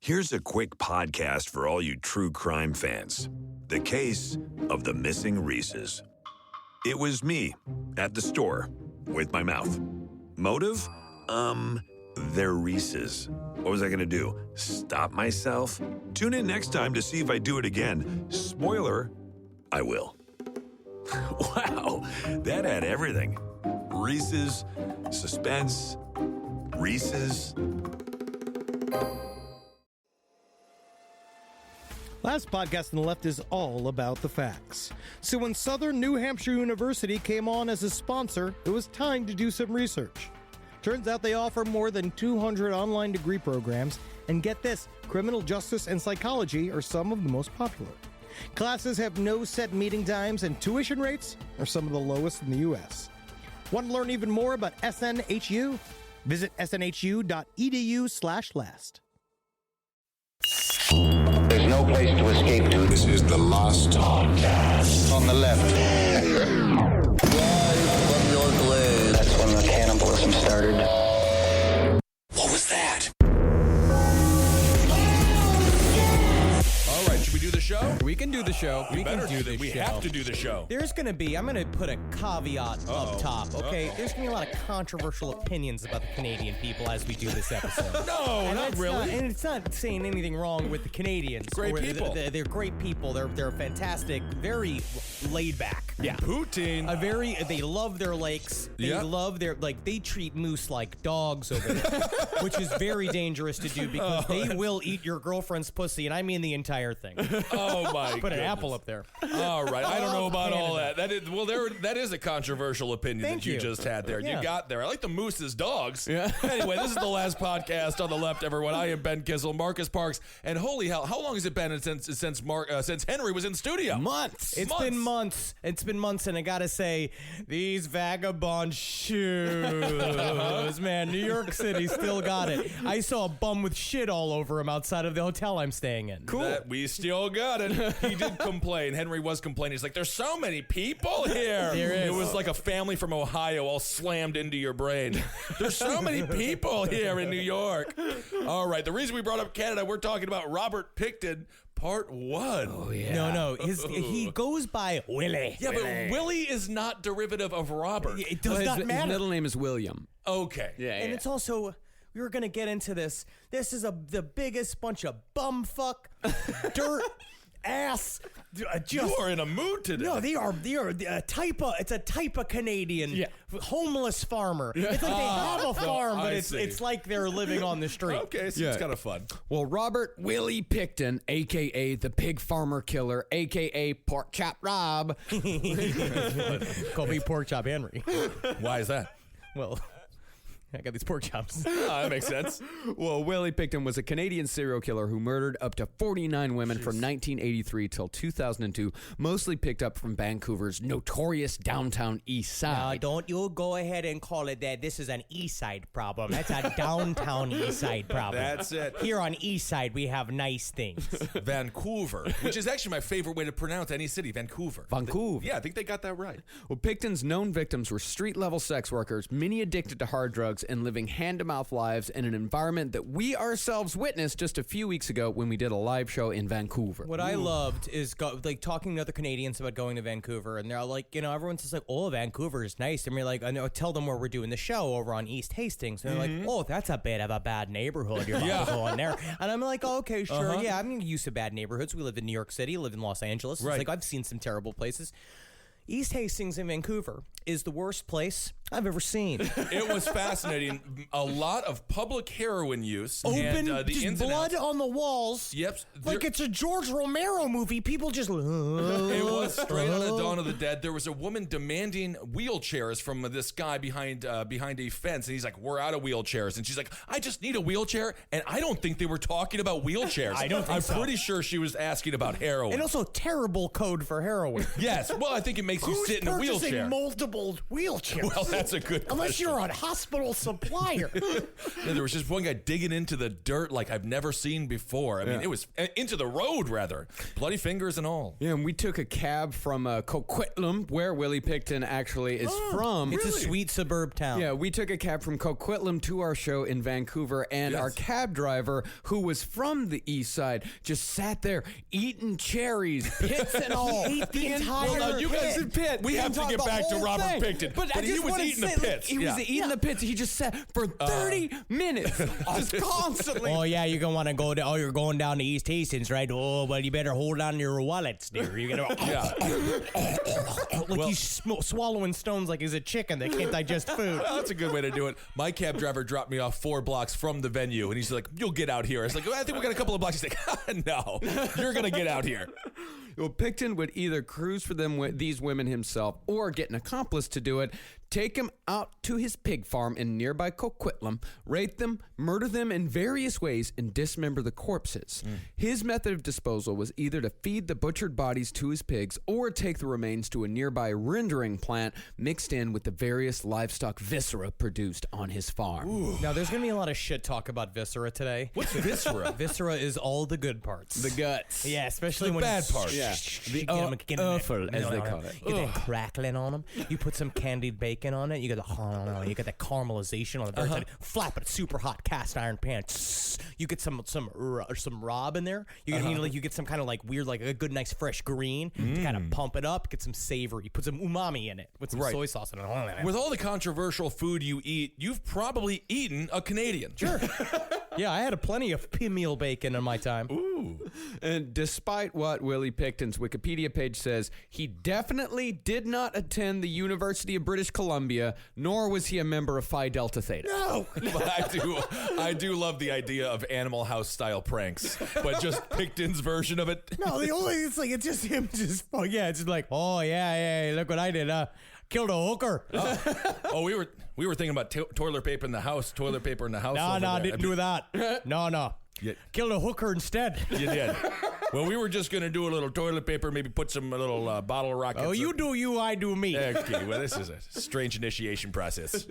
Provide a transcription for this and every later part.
Here's a quick podcast for all you true crime fans. The case of the missing Reese's. It was me at the store with my mouth. Motive? They're Reese's. What was I going to do? Stop myself? Tune in next time to see if I do it again. Spoiler, I will. Wow, that had everything. Reese's, suspense, Reese's. Last podcast on the left is all about the facts. So when Southern New Hampshire University came on as a sponsor, it was time to do some research. Turns out they offer more than 200 online degree programs, and get this, criminal justice and psychology are some of the most popular. Classes have no set meeting times, and tuition rates are some of the lowest in the U.S. Want to learn even more about SNHU? Visit snhu.edu/last. There's no place to escape to. This is the last podcast. On the left. That's when the cannibalism started. What was that? All right, should we do the show? We can do the show. We have to do the show. I'm going to put a caveat up top, okay? There's going to be a lot of controversial opinions about the Canadian people as we do this episode. No, not really. And it's not saying anything wrong with the Canadians. Great people. They're great people. They're fantastic, very laid back. Yeah. Poutine. They love their lakes. They Yep. love they treat moose like dogs over there, which is very dangerous to do because they will eat your girlfriend's pussy, and I mean the entire thing. Oh my! Put an apple up there. All right, I don't know about all that. That is a controversial opinion Thank that you you. just had there. Yeah. You got there. I like the moose as dogs. Yeah. Anyway, this is the last podcast on the left, everyone. I am Ben Kissel, Marcus Parks, and holy hell, how long has it been since Henry was in studio? Months. It's been months. It's been months, and I gotta say, these vagabond shoes, man. New York City still got it. I saw a bum with shit all over him outside of the hotel I'm staying in. Cool. We still got it. He did complain. Henry was complaining. He's like, there's so many people here. There is. It was like a family from Ohio all slammed into your brain. There's so many people here in New York. All right. The reason we brought up Canada, we're talking about Robert Pickton, part 1. Oh, yeah. No. He goes by Willie. Yeah, but Willie is not derivative of Robert. It does not matter. His middle name is William. Okay. Yeah. And it's also, we were going to get into this. This is the biggest bunch of bumfuck, dirt, ass. You are in a mood today. No, they are a type of Canadian homeless farmer. It's like they have a farm, but it's like they're living on the street. Okay, so it's kind of fun. Well, Robert Willie Pickton, a.k.a. the Pig Farmer Killer, a.k.a. Pork Chop Rob. Call me Pork Chop Henry. Why is that? Well, I got these pork chops. That makes sense. Well, Willie Pickton was a Canadian serial killer who murdered up to 49 women from 1983 till 2002, mostly picked up from Vancouver's notorious downtown east side. Don't you go ahead and call it that. This is an east side problem. That's a downtown east side problem. That's it. Here on east side, we have nice things. Vancouver, which is actually my favorite way to pronounce any city, Vancouver. Vancouver. Yeah, I think they got that right. Well, Pickton's known victims were street-level sex workers, many addicted to hard drugs, and living hand-to-mouth lives in an environment that we ourselves witnessed just a few weeks ago when we did a live show in Vancouver. What I loved is talking to other Canadians about going to Vancouver, and they're like, everyone's just like, oh, Vancouver is nice. And we're like, I tell them where we're doing the show over on East Hastings. And they're like, oh, that's a bit of a bad neighborhood. You're not going there. And I'm like, oh, okay, sure. Yeah, I'm used to bad neighborhoods. We live in New York City, live in Los Angeles. It's like, I've seen some terrible places. East Hastings in Vancouver is the worst place I've ever seen. It was fascinating. A lot of public heroin use. Open, and, the just blood on the walls. Yep. Like it's a George Romero movie. People just... It was straight out of Dawn of the Dead. There was a woman demanding wheelchairs from this guy behind a fence. And he's like, we're out of wheelchairs. And she's like, I just need a wheelchair. And I don't think they were talking about wheelchairs. I'm pretty sure she was asking about heroin. And also terrible code for heroin. Yes. Well, I think it makes you sit in a wheelchair. Multiple wheelchairs? Well, That's a good question. Unless you're a hospital supplier. Yeah, there was just one guy digging into the dirt like I've never seen before. I mean, it was into the road, rather. Bloody fingers and all. Yeah, and we took a cab from Coquitlam, where Willie Pickton actually is from. It's a sweet suburb town. Yeah, we took a cab from Coquitlam to our show in Vancouver, and our cab driver, who was from the east side, just sat there eating cherries, pits and all. He ate the entire Well, now you guys, pit. we have to get back to Robert Pickton. But he was eating the pits. He was eating the pits. He just sat for 30 minutes, just constantly. Oh yeah, you're gonna want to go down. Oh, you're going down to East Hastings, right? Oh, well, you better hold on to your wallets, dear. You're gonna like he's swallowing stones like he's a chicken that can't digest food. Well, that's a good way to do it. My cab driver dropped me off 4 blocks from the venue, and he's like, "You'll get out here." I was like, "I think we got a couple of blocks." He's like, "No, you're gonna get out here." Well, Pickton would either cruise for these women himself or get an accomplice to do it, take them out to his pig farm in nearby Coquitlam, rape them, murder them in various ways, and dismember the corpses. His method of disposal was either to feed the butchered bodies to his pigs or take the remains to a nearby rendering plant mixed in with the various livestock viscera produced on his farm. Ooh. Now, there's going to be a lot of shit talk about viscera today. What's viscera? Viscera is all the good parts. The guts. Yeah, especially The when bad parts. Yeah. The offal, as they call it. You get that crackling on them. You put some candied bacon on it. You get the caramelization on the very side. Flap it, super hot cast iron pan. You get some rob in there. You get you get some kind of like weird, like a good nice fresh green to kind of pump it up. Get some savory. Put some umami in it with some soy sauce in it. With all the controversial food you eat, you've probably eaten a Canadian. Sure. Yeah, I had plenty of meal bacon in my time. Ooh. And despite what Willie Pickton's Wikipedia page says, he definitely did not attend the University of British Columbia, nor was he a member of Phi Delta Theta. No. But I do love the idea of Animal House style pranks, but just Pickton's version of it. No, it's just him it's just like, oh yeah, look what I did. Killed a hooker. Oh, we were thinking about toilet paper in the house. No, I didn't do that. No. Killed a hooker instead. You did. Well, we were just going to do a little toilet paper, maybe put some little bottle rockets. Oh, you do you, I do me. Okay, well, this is a strange initiation process.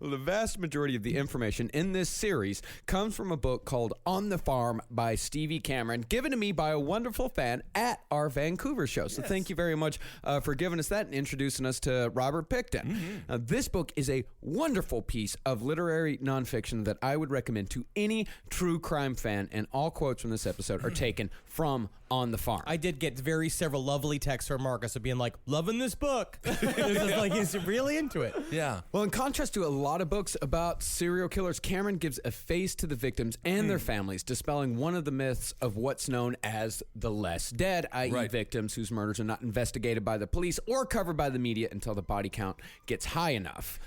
Well, the vast majority of the information in this series comes from a book called On the Farm by Stevie Cameron, given to me by a wonderful fan at our Vancouver show. So thank you very much for giving us that and introducing us to Robert Pickton. Now, this book is a wonderful piece of literary nonfiction that I would recommend to any true crime fan, and all quotes from this episode are taken from On the Farm. I did get several lovely texts from Marcus of being like, loving this book. He's really into it. Yeah. Well, in contrast to a lot of books about serial killers, Cameron gives a face to the victims and their families, dispelling one of the myths of what's known as the less dead, i.e. victims whose murders are not investigated by the police or covered by the media until the body count gets high enough.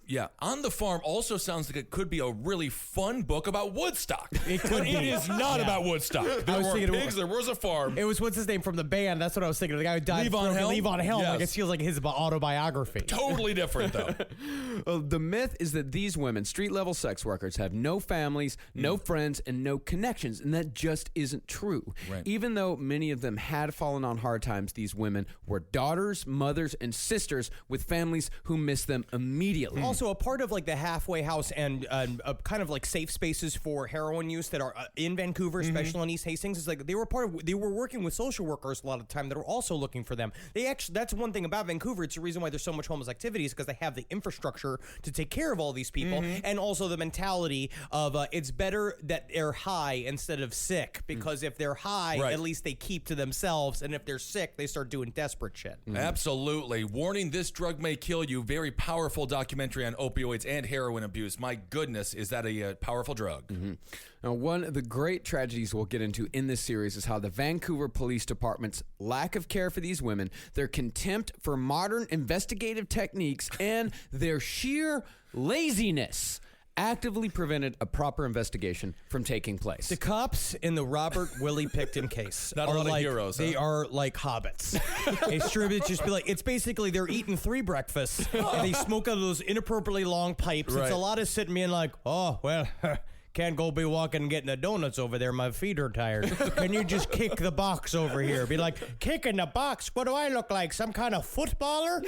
Yeah, On the Farm also sounds like it could be a really fun book about Woodstock. It could but be. It is not about Woodstock. There were pigs, there was a farm. It was, what's his name from the band? That's what I was thinking. The guy who died. Levon Helm? Levon Helm. Yes. Like it feels like his autobiography. Totally different, though. Well, the myth is that these women, street-level sex workers, have no families, no friends, and no connections, and that just isn't true. Right. Even though many of them had fallen on hard times, these women were daughters, mothers, and sisters with families who missed them immediately. Also, a part of like the halfway house and kind of like safe spaces for heroin use that are in Vancouver, especially in East Hastings, is like they were working with social workers a lot of the time that were also looking for them. That's one thing about Vancouver. It's the reason why there's so much homeless activities, because they have the infrastructure to take care of all these people, and also the mentality of it's better that they're high instead of sick, because if they're high, at least they keep to themselves, and if they're sick, they start doing desperate shit. Absolutely. Warning, this drug may kill you. Very powerful documentary on opioids and heroin abuse. My goodness, is that a powerful drug? Now, one of the great tragedies we'll get into in this series is how the Vancouver Police Department's lack of care for these women, their contempt for modern investigative techniques, and their sheer laziness actively prevented a proper investigation from taking place. The cops in the Robert Willie Pickton case Not a are lot of like heroes, they huh? are like hobbits. It's true. It's just be like it's basically they're eating 3 breakfasts and they smoke out of those inappropriately long pipes. Right. It's a lot of sitting being like, oh well. Can't go be walking and getting the donuts over there. My feet are tired. Can you just kick the box over here? Be like, kicking the box? What do I look like? Some kind of footballer?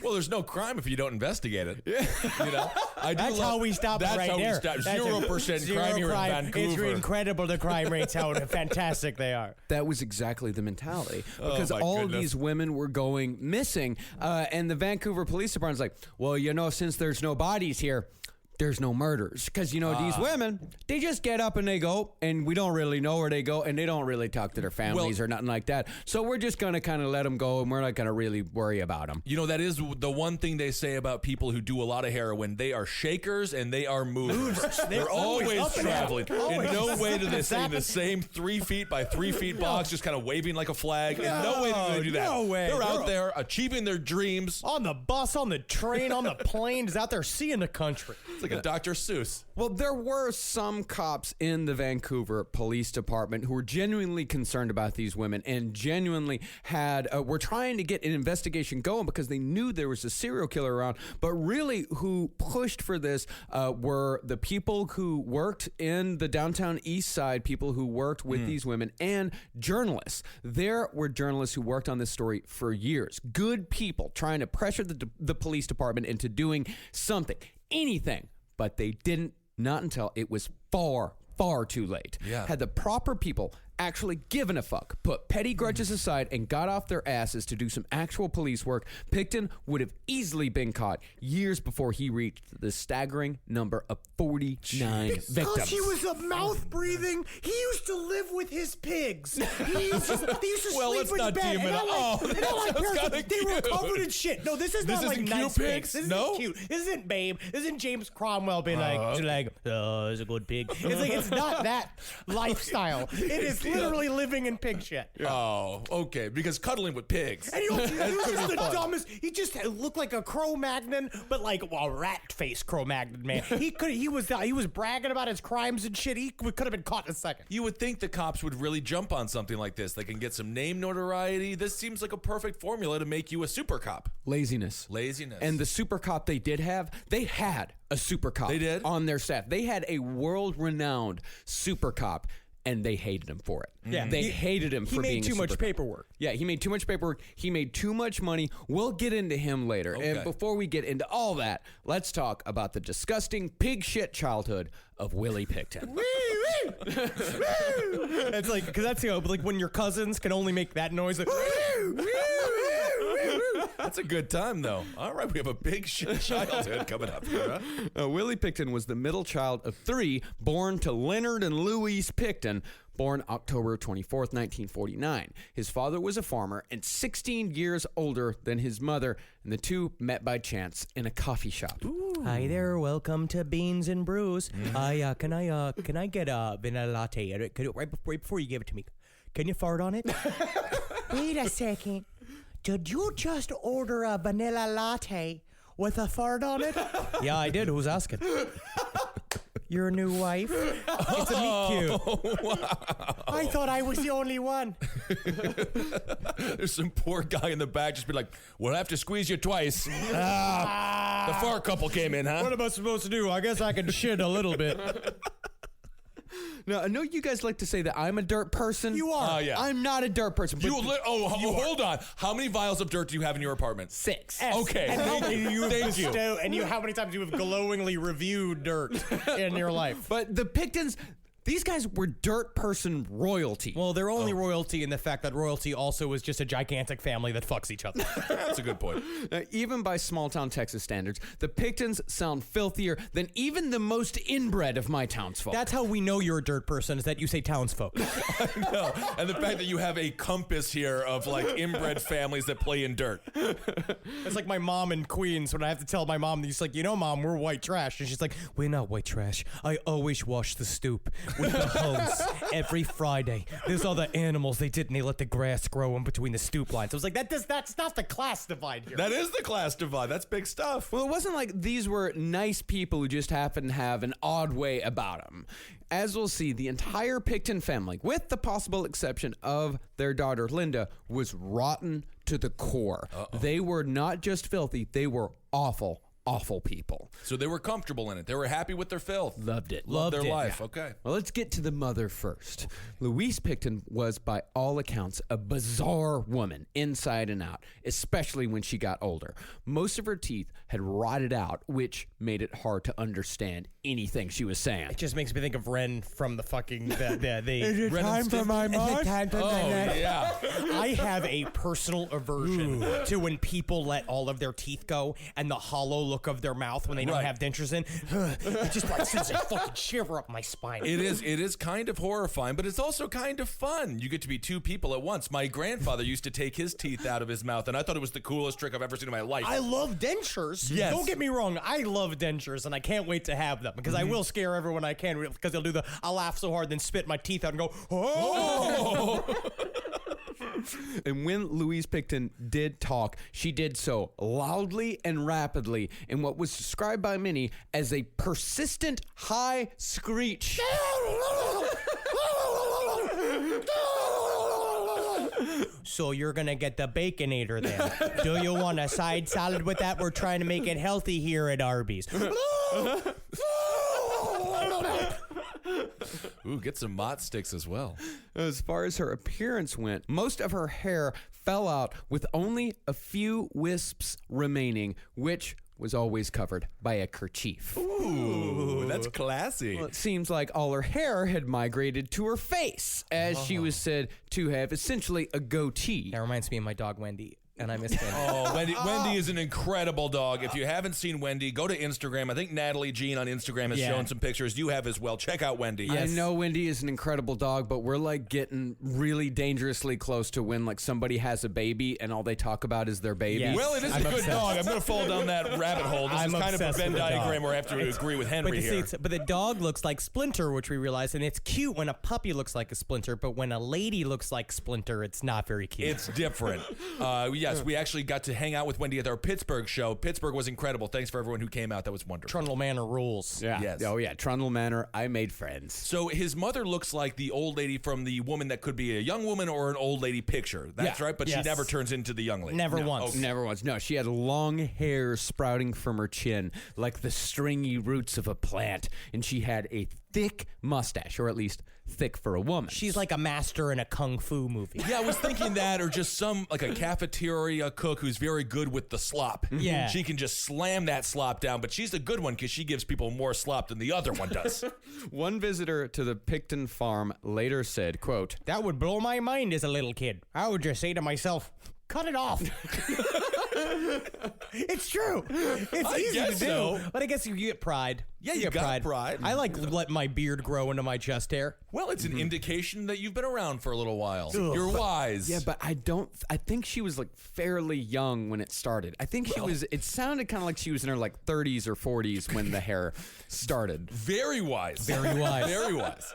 Well, there's no crime if you don't investigate it. Yeah. You know, That's how we stop it right there. That's how we stop. 0% crime here in Vancouver. It's incredible the crime rates, how fantastic they are. That was exactly the mentality because my all goodness. these women were going missing. And the Vancouver Police Department's like, well, you know, since there's no bodies here, there's no murders. Because, you know, these women, they just get up and they go, and we don't really know where they go, and they don't really talk to their families or nothing like that. So we're just going to kind of let them go, and we're not going to really worry about them. You know, that is the one thing they say about people who do a lot of heroin. They are shakers and they are movers. They're always up and traveling. down. In Always. no way do they stay in the same 3 feet by 3 feet box, just kind of waving like a flag. In no way do they do that. No way. They're out there achieving their dreams. On the bus, on the train, on the plane, is out there seeing the country. It's like a Dr. Seuss. Well, there were some cops in the Vancouver Police Department who were genuinely concerned about these women and genuinely were trying to get an investigation going because they knew there was a serial killer around. But really, who pushed for this were the people who worked in the downtown east side, people who worked with these women, and journalists. There were journalists who worked on this story for years. Good people trying to pressure the police department into doing something, anything. But they didn't, not until it was far too late. Yeah. Had the proper people actually given a fuck, put petty grudges aside, and got off their asses to do some actual police work, Pickton would have easily been caught years before he reached the staggering number of 49 victims. Because he was a mouth-breathing, he used to live with his pigs. They used to Well, sleep let's in not bed. deem it. And Oh, and that I like sounds parents, kinda they were cute. covered in shit. No, this is This not like isn't nice cute pigs. pigs? This No? isn't cute. This isn't Babe. This isn't James Cromwell being oh, it's a good pig. It's not that lifestyle. It is literally living in pig shit. Oh, okay. Because cuddling with pigs. And he was just the dumbest. He just looked like a Cro-Magnon, but like a rat-faced Cro-Magnon, man. He was bragging about his crimes and shit. He could have been caught in a second. You would think the cops would really jump on something like this. They can get some name notoriety. This seems like a perfect formula to make you a super cop. Laziness. And the super cop they did have, they had a super cop They did? on their staff. They had a world-renowned super cop, and they hated him for it. Yeah. They hated him for being He made too much super cop. paperwork. Yeah, he made too much paperwork. He made too much money. We'll get into him later. Okay. And before we get into all that, let's talk about the disgusting pig shit childhood of Willie Pickton. It's like, because that's, like when your cousins can only make that noise. Like, That's a good time, though. All right, we have a big childhood coming up here, huh? Willie Pickton was the middle child of 3, born to Leonard and Louise Pickton, born October 24th, 1949. His father was a farmer and 16 years older than his mother, and the two met by chance in a coffee shop. Hi there, welcome to Beans and Brews. Can I get a vanilla latte? Right before you give it to me, can you fart on it? Wait a second. Did you just order a vanilla latte with a fart on it? Yeah, I did. Who's asking? Your new wife? It's a meet cute. Wow. I thought I was the only one. There's some poor guy in the back just be like, we'll have to squeeze you twice. The fart couple came in, huh? What am I supposed to do? I guess I can shit a little bit. Now, I know you guys like to say that I'm a dirt person. You are. Yeah. I'm not a dirt person. But Hold on. How many vials of dirt do you have in your apartment? 6. Okay. And how many you Thank you. bestow, and how many times you have glowingly reviewed dirt in your life? But the Picktons, these guys were dirt person royalty. Well, they're only royalty in the fact that royalty also is just a gigantic family that fucks each other. That's a good point. Even by small-town Texas standards, the Picktons sound filthier than even the most inbred of my townsfolk. That's how we know you're a dirt person, is that you say townsfolk. No. And the fact that you have a compass here of like inbred families that play in dirt. It's like my mom in Queens when I have to tell my mom, she's like, Mom, we're white trash. And she's like, we're not white trash. I always wash the stoop with the hose every Friday. There's other animals they did, and they let the grass grow in between the stoop lines. I was like, that's not the class divide here. That is the class divide. That's big stuff. Well, it wasn't like these were nice people who just happened to have an odd way about them. As we'll see, the entire Pickton family, with the possible exception of their daughter Linda, was rotten to the core. They were not just filthy, they were awful awful people. So they were comfortable in it. They were happy with their filth. Loved it. Loved their it, life. yeah. Okay. Well, let's get to the mother first. Louise Pickton was, by all accounts, a bizarre woman inside and out, especially when she got older. Most of her teeth had rotted out, which made it hard to understand anything she was saying. It just makes me think of Ren from the fucking the Is it time for my mush? Oh, yeah. I have a personal aversion to when people let all of their teeth go and the hollow look of their mouth when they don't Right. have dentures in. It just like sends a fucking shiver up my spine. It is kind of horrifying, but it's also kind of fun. You get to be two people at once. My grandfather used to take his teeth out of his mouth, and I thought it was the coolest trick I've ever seen in my life. I love dentures. Yes. Don't get me wrong. I love dentures, and I can't wait to have them because I will scare everyone I can because they'll do I'll laugh so hard, then spit my teeth out and go, oh! And when Louise Pickton did talk, she did so loudly and rapidly in what was described by many as a persistent high screech. So you're gonna get the Baconator then. Do you want a side salad with that? We're trying to make it healthy here at Arby's. Ooh, get some Mott sticks as well. As far as her appearance went, most of her hair fell out with only a few wisps remaining, which was always covered by a kerchief. Ooh, that's classy. Well, it seems like all her hair had migrated to her face, as she was said to have essentially a goatee. That reminds me of my dog Wendy, and I miss Wendy. Oh, Wendy is an incredible dog. If you haven't seen Wendy, go to Instagram. I think Natalie Jean on Instagram has shown some pictures. You have as well. Check out Wendy. I know Wendy is an incredible dog, but we're like getting really dangerously close to when like somebody has a baby and all they talk about is their baby. Yes. Well, it is a good dog. I'm going to fall down that rabbit hole. This I'm is kind of a obsessed Venn with the dog. diagram where I have to agree with Henry here. But the dog looks like Splinter, which we realized, and it's cute when a puppy looks like a Splinter, but when a lady looks like Splinter, it's not very cute. It's different. Yes, we actually got to hang out with Wendy at our Pittsburgh show. Pittsburgh was incredible. Thanks for everyone who came out. That was wonderful. Trundle Manor rules. Yeah. Yes. Oh, yeah. Trundle Manor. I made friends. So his mother looks like the old lady from the woman that could be a young woman or an old lady picture. That's right, but she Yes. never turns into the young lady. Never once. Okay. Never once. No, she had long hair sprouting from her chin like the stringy roots of a plant, and she had a thick mustache, or at least thick for a woman. She's like a master in a kung fu movie. Yeah, I was thinking that, or just like a cafeteria cook who's very good with the slop. Yeah. She can just slam that slop down, but she's a good one because she gives people more slop than the other one does. One visitor to the Pickton farm later said, quote, That would blow my mind as a little kid. I would just say to myself, cut it off. It's true. It's I easy to guess do. so. But I guess you get pride. Yeah, you get got pride. I like let my beard grow into my chest hair. Well, it's an indication that you've been around for a little while. You're wise. yeah, but I think she was like fairly young when it started. I think it sounded kind of like she was in her like 30s or 40s when the hair started. Very wise. Very wise. Very wise.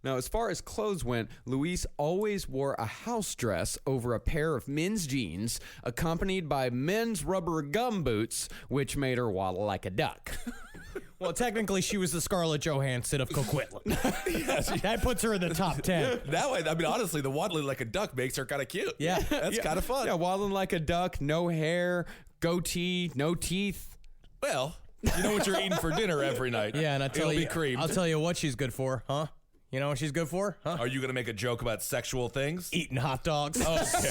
Now, as far as clothes went, Louise always wore a house dress over a pair of men's jeans, accompanied by men's rubber gum boots, which made her waddle like a duck. Well, technically, she was the Scarlett Johansson of Coquitlam. That puts her in the top 10. That way, I mean, honestly, the waddling like a duck makes her kind of cute. Yeah. That's kind of fun. Yeah, waddling like a duck, no hair, goatee, no teeth. Well, you know what you're eating for dinner every night. Yeah, and It'll be creamed. I'll tell you what she's good for, huh? You know what she's good for? Huh? Are you going to make a joke about sexual things? Eating hot dogs,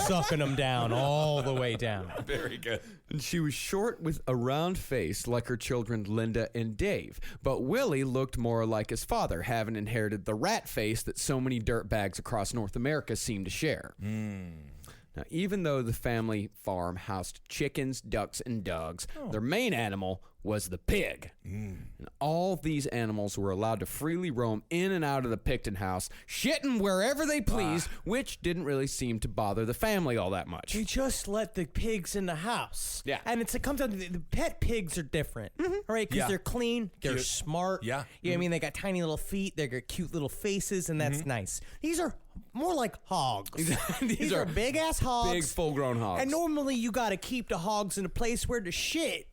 sucking them down all the way down. Very good. And she was short with a round face like her children Linda and Dave. But Willie looked more like his father, having inherited the rat face that so many dirtbags across North America seem to share. Now, even though the family farm housed chickens, ducks, and dogs, their main animal was the pig. And all these animals were allowed to freely roam in and out of the Pickton house, shitting wherever they pleased, which didn't really seem to bother the family all that much. They just let the pigs in the house. Yeah. And it comes down to the pet pigs are different. All right? Because Yeah. they're clean, they're Cute. smart. Yeah. You know what I mean? They got tiny little feet, they got cute little faces, and that's nice. These are more like hogs. These are big ass hogs. Big, full-grown hogs. And normally you got to keep the hogs in a place where the shit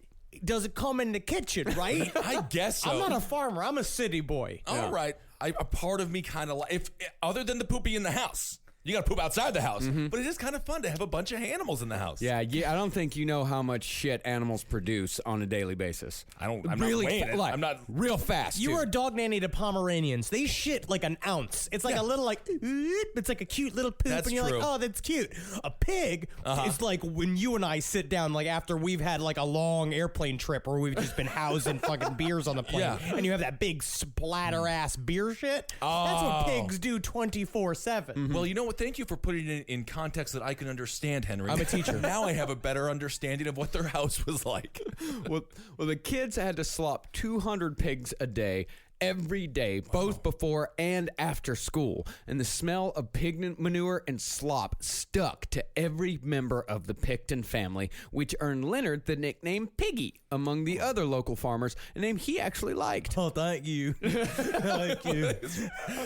doesn't come in the kitchen, right? I guess so. I'm not a farmer. I'm a city boy. All right. A part of me kind of like, if other than the poopy in the house, You got to poop outside the house. But it is kind of fun to have a bunch of animals in the house. Yeah, I don't think you know how much shit animals produce on a daily basis. I'm really not weighing it. like, I'm not real fast. You too. are a dog nanny to Pomeranians. They shit like an ounce. It's like a little it's like a cute little poop, That's and you're true. like, oh, that's cute. A pig is like when you and I sit down, like after we've had like a long airplane trip where we've just been housing fucking beers on the plane, and you have that big splatter ass beer shit. That's what pigs do 24/7. Well, you know what? Thank you for putting it in context that I can understand, Henry. I'm a teacher. Now I have a better understanding of what their house was like. Well, the kids had to slop 200 pigs a day. Every day, both before and after school. And the smell of pig manure and slop stuck to every member of the Pickton family, which earned Leonard the nickname Piggy among the other local farmers, a name he actually liked. Oh, thank you. Thank you.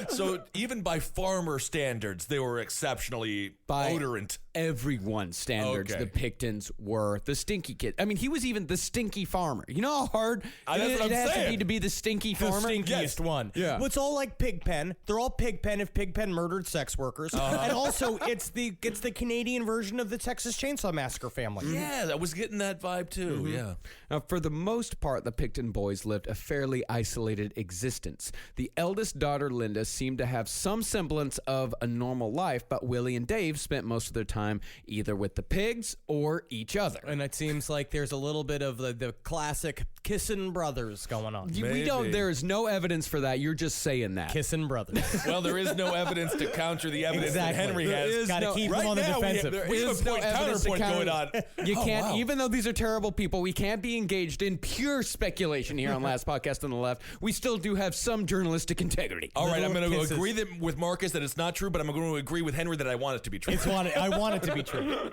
So even by farmer standards, they were exceptionally odorant. Everyone's standards, Okay. the Picktons were the stinky kid. I mean, he was even the stinky farmer. You know how hard That's what I'm it has to saying. be to be the stinky farmer? The stinkiest one. Yeah. Well, it's all like Pigpen. They're all Pigpen if Pigpen murdered sex workers. And also, it's the Canadian version of the Texas Chainsaw Massacre family. Yeah, I was getting that vibe too. Yeah. Now, for the most part, the Pickton boys lived a fairly isolated existence. The eldest daughter, Linda, seemed to have some semblance of a normal life, but Willie and Dave spent most of their time either with the pigs or each other. And it seems like there's a little bit of the classic kissing brothers going on. We don't. There is no evidence for that. You're just saying that. Kissing brothers. Well, there is no evidence to counter the evidence that Henry has. Got to keep right them on the now, defensive. We have a no point evidence to counterpoint counter- going on. You Oh, can't, wow. even though these are terrible people, we can't be engaged in pure speculation here on Last Podcast on the Left. We still do have some journalistic integrity. All right, I'm going to Kisses. agree with Marcus that it's not true, but I'm going to agree with Henry that I want it to be true. I want it to be true.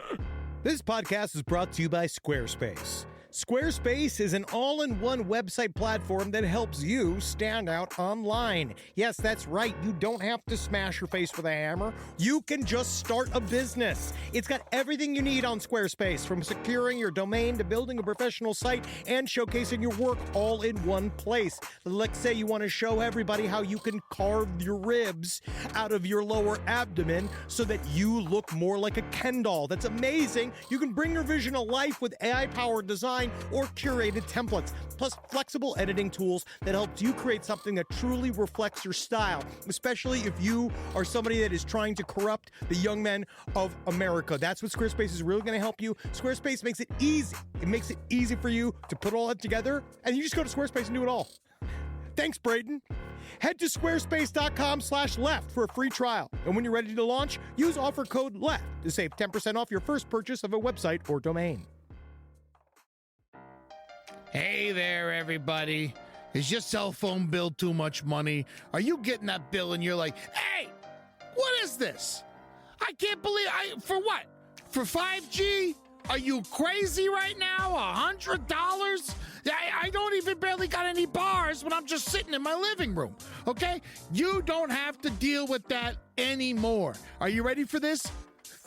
This podcast is brought to you by Squarespace. Squarespace is an all-in-one website platform that helps you stand out online. Yes, that's right. You don't have to smash your face with a hammer. You can just start a business. It's got everything you need on Squarespace, from securing your domain to building a professional site and showcasing your work all in one place. Let's say you want to show everybody how you can carve your ribs out of your lower abdomen so that you look more like a Ken doll. That's amazing. You can bring your vision to life with AI-powered design or curated templates, plus flexible editing tools that helps you create something that truly reflects your style, especially if you are somebody that is trying to corrupt the young men of America. That's what Squarespace is really going to help you. Squarespace makes it easy. It makes it easy for you to put all that together, and you just go to Squarespace and do it all. Thanks, Braden. Head to squarespace.com/left for a free trial. And when you're ready to launch, use offer code LEFT to save 10% off your first purchase of a website or domain. Hey there, everybody. Is your cell phone bill too much money? Are you getting that bill and you're like, hey, what is this? I can't believe for what? For 5G? Are you crazy right now? $100? I don't even barely got any bars when I'm just sitting in my living room, okay? You don't have to deal with that anymore. Are you ready for this?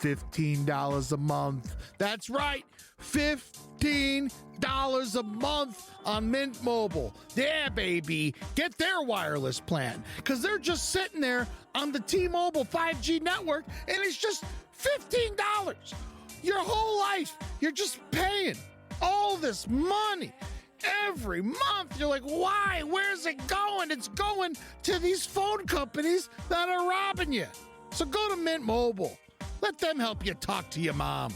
$15 a month. That's right, $15 a month on Mint Mobile. Yeah, baby. Get their wireless plan, because they're just sitting there on the T-Mobile 5G network, and it's just $15. Your whole life, you're just paying all this money every month. You're like, why? Where's it going? It's going to these phone companies that are robbing you. So go to Mint Mobile. Let them help you talk to your mom.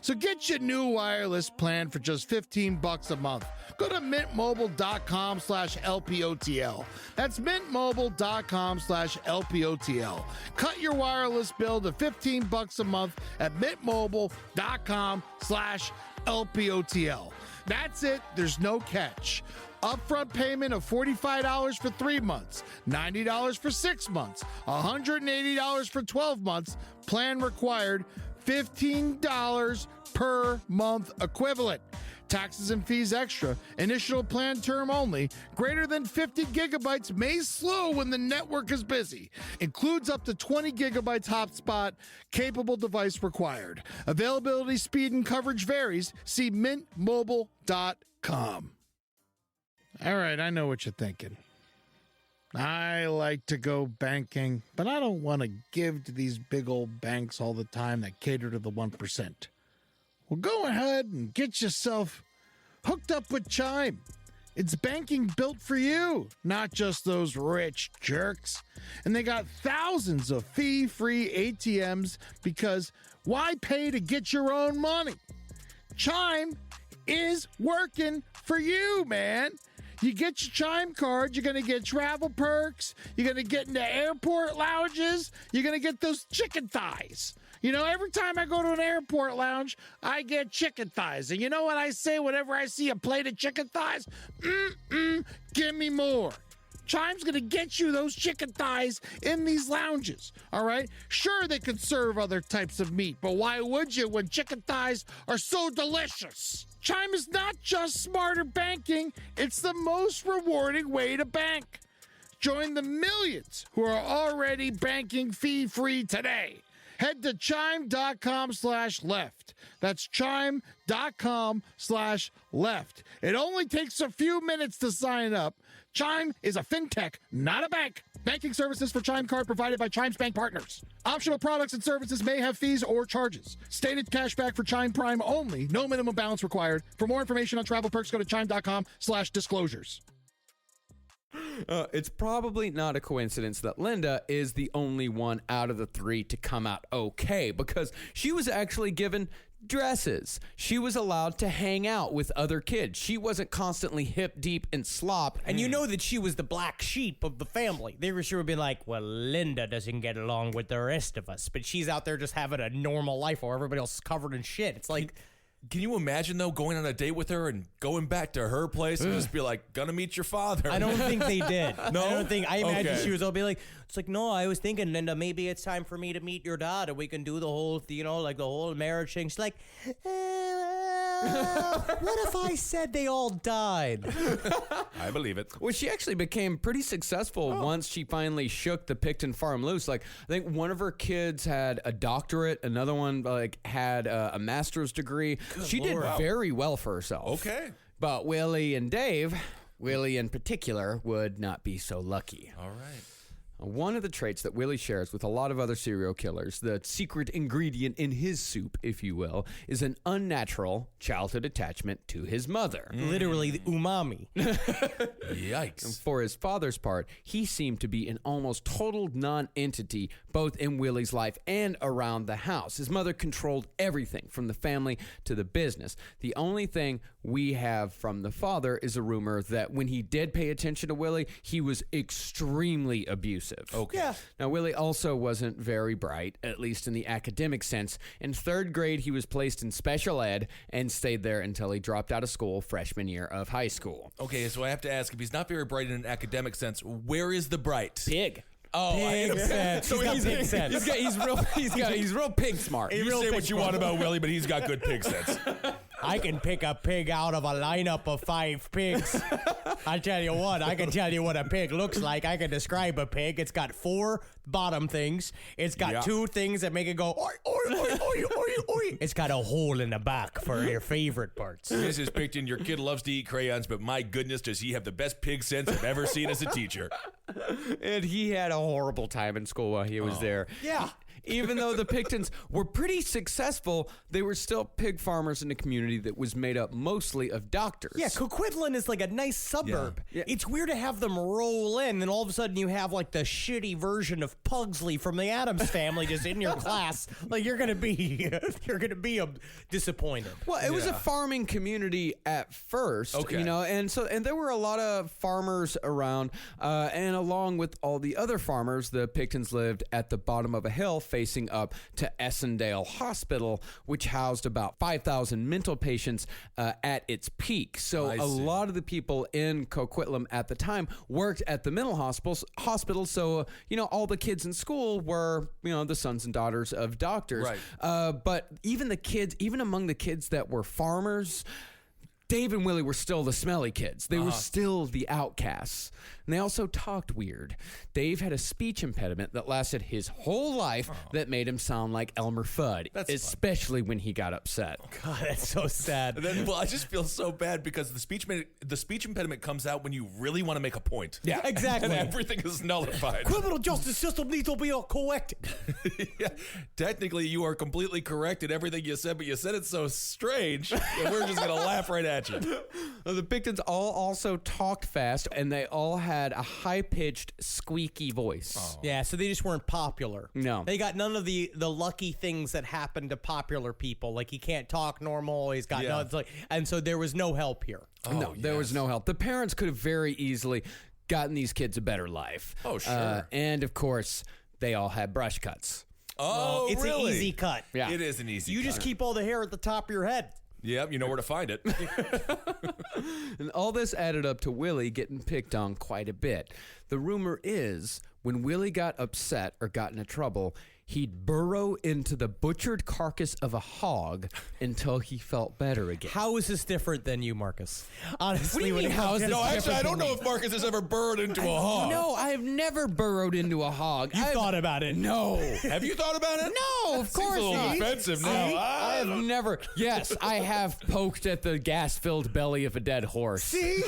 So get your new wireless plan for just $15 a month. Go to mintmobile.com/LPOTL. That's mintmobile.com/LPOTL. Cut your wireless bill to $15 a month at mintmobile.com/LPOTL. That's it. There's no catch. Upfront payment of $45 for 3 months, $90 for 6 months, $180 for 12 months. Plan required, $15 per month equivalent. Taxes and fees extra. Initial plan term only. Greater than 50 gigabytes may slow when the network is busy. Includes up to 20 gigabytes hotspot. Capable device required. Availability, speed, and coverage varies. See mintmobile.com. All right, I know what you're thinking. I like to go banking, but I don't want to give to these big old banks all the time that cater to the 1%. Well, go ahead and get yourself hooked up with Chime. It's banking built for you, not just those rich jerks. And they got thousands of fee-free ATMs because why pay to get your own money? Chime is working for you, man. You get your Chime card, you're going to get travel perks, you're going to get into airport lounges, you're going to get those chicken thighs. You know, every time I go to an airport lounge, I get chicken thighs. And you know what I say whenever I see a plate of chicken thighs? Give me more. Chime's going to get you those chicken thighs in these lounges, all right? Sure, they could serve other types of meat, but why would you when chicken thighs are so delicious? Chime is not just smarter banking, it's the most rewarding way to bank. Join the millions who are already banking fee-free today. Head to chime.com/left. That's chime.com/left. It only takes a few minutes to sign up. Chime is a fintech, not a bank. Banking services for Chime Card provided by Chime's bank partners. Optional products and services may have fees or charges. Stated cashback for Chime Prime only. No minimum balance required. For more information on travel perks, go to chime.com/disclosures. It's probably not a coincidence that Linda is the only one out of the three to come out okay, because she was actually given dresses. She was allowed to hang out with other kids. She wasn't constantly hip deep in slop. And you know that she was the black sheep of the family. They were sure would be like, well, Linda doesn't get along with the rest of us, but she's out there just having a normal life while everybody else is covered in shit. It's like... Can you imagine, though, going on a date with her and going back to her place and just be like, gonna meet your father? I don't think they did. No? I imagine Okay. she was all be like, it's like, no, I was thinking, Linda, maybe it's time for me to meet your dad and we can do the whole, like the whole marriage thing. She's like, what if I said they all died? I believe it. Well, she actually became pretty successful once she finally shook the Pickton farm loose. Like, I think one of her kids had a doctorate, another one had a master's degree. She did very well for herself. Okay. But Willie and Dave, Willie in particular, would not be so lucky. All right. One of the traits that Willie shares with a lot of other serial killers, the secret ingredient in his soup, if you will, is an unnatural childhood attachment to his mother. Literally the umami. Yikes. For his father's part, he seemed to be an almost total non-entity both in Willie's life and around the house. His mother controlled everything from the family to the business. The only thing we have from the father is a rumor that when he did pay attention to Willie, he was extremely abusive. Okay. Yeah. Now, Willie also wasn't very bright, at least in the academic sense. In third grade, he was placed in special ed and stayed there until he dropped out of school freshman year of high school. Okay, so I have to ask, if he's not very bright in an academic sense, where is the bright? Pig. Oh, Pig sense. So He's got pig sense. He's real pig smart. You say what you want about Willie, but he's got good pig sense. I can pick a pig out of a lineup of 5 pigs. I tell you what, I can tell you what a pig looks like. I can describe a pig. It's got 4 bottom things. It's got 2 things that make it go, oi, oi, oi, oi, oi, oi. It's got a hole in the back for your favorite parts. Mrs. Pickton, your kid loves to eat crayons, but my goodness, does he have the best pig sense I've ever seen as a teacher. And he had a horrible time in school while he was there. Yeah. Even though the Picktons were pretty successful, they were still pig farmers in a community that was made up mostly of doctors. Yeah, Coquitlam is like a nice suburb. Yeah. It's weird to have them roll in, and all of a sudden you have like the shitty version of Pugsley from the Addams Family just in your class. Like you're gonna be disappointed. Well, it was a farming community at first, Okay. and there were a lot of farmers around, and along with all the other farmers, the Picktons lived at the bottom of a hill facing up to Essendale Hospital, which housed about 5,000 mental patients at its peak. So I a see. lot of the people in Coquitlam at the time worked at the mental hospital. So, all the kids in school were, the sons and daughters of doctors. Right. But even among the kids that were farmers, Dave and Willie were still the smelly kids. They were still the outcasts. And they also talked weird. Dave had a speech impediment that lasted his whole life that made him sound like Elmer Fudd, especially when he got upset. God, that's so sad. And then, I just feel so bad because the speech impediment comes out when you really want to make a point. Yeah, exactly. And everything is nullified. Criminal justice system needs to be corrected. Yeah, technically, you are completely correct in everything you said, but you said it so strange that we're just going to laugh right at you. The Picktons all also talked fast, and they all had a high-pitched, squeaky voice. Yeah, so they just weren't popular. No. They got none of the lucky things that happen to popular people. Like, he can't talk normal, he's got no, it's like, and so there was no help here. No, there was no help. The parents could have very easily gotten these kids a better life. Oh, sure. And, of course, they all had brush cuts. Oh, It's really? an easy cut. Yeah. It is an easy You cut. just keep all the hair at the top of your head. Yep, you know where to find it. And all this added up to Willie getting picked on quite a bit. The rumor is when Willie got upset or got into trouble, he'd burrow into the butchered carcass of a hog until he felt better again. How is this different than you, Marcus? Honestly, What do you mean, how is this No, actually, different I don't than know me? if Marcus has ever burrowed into a hog. No, I have never burrowed into a hog. You thought about it. No. Have you thought about it? No, of course Seems a little not. offensive now. I have never. Yes, I have poked at the gas-filled belly of a dead horse. See?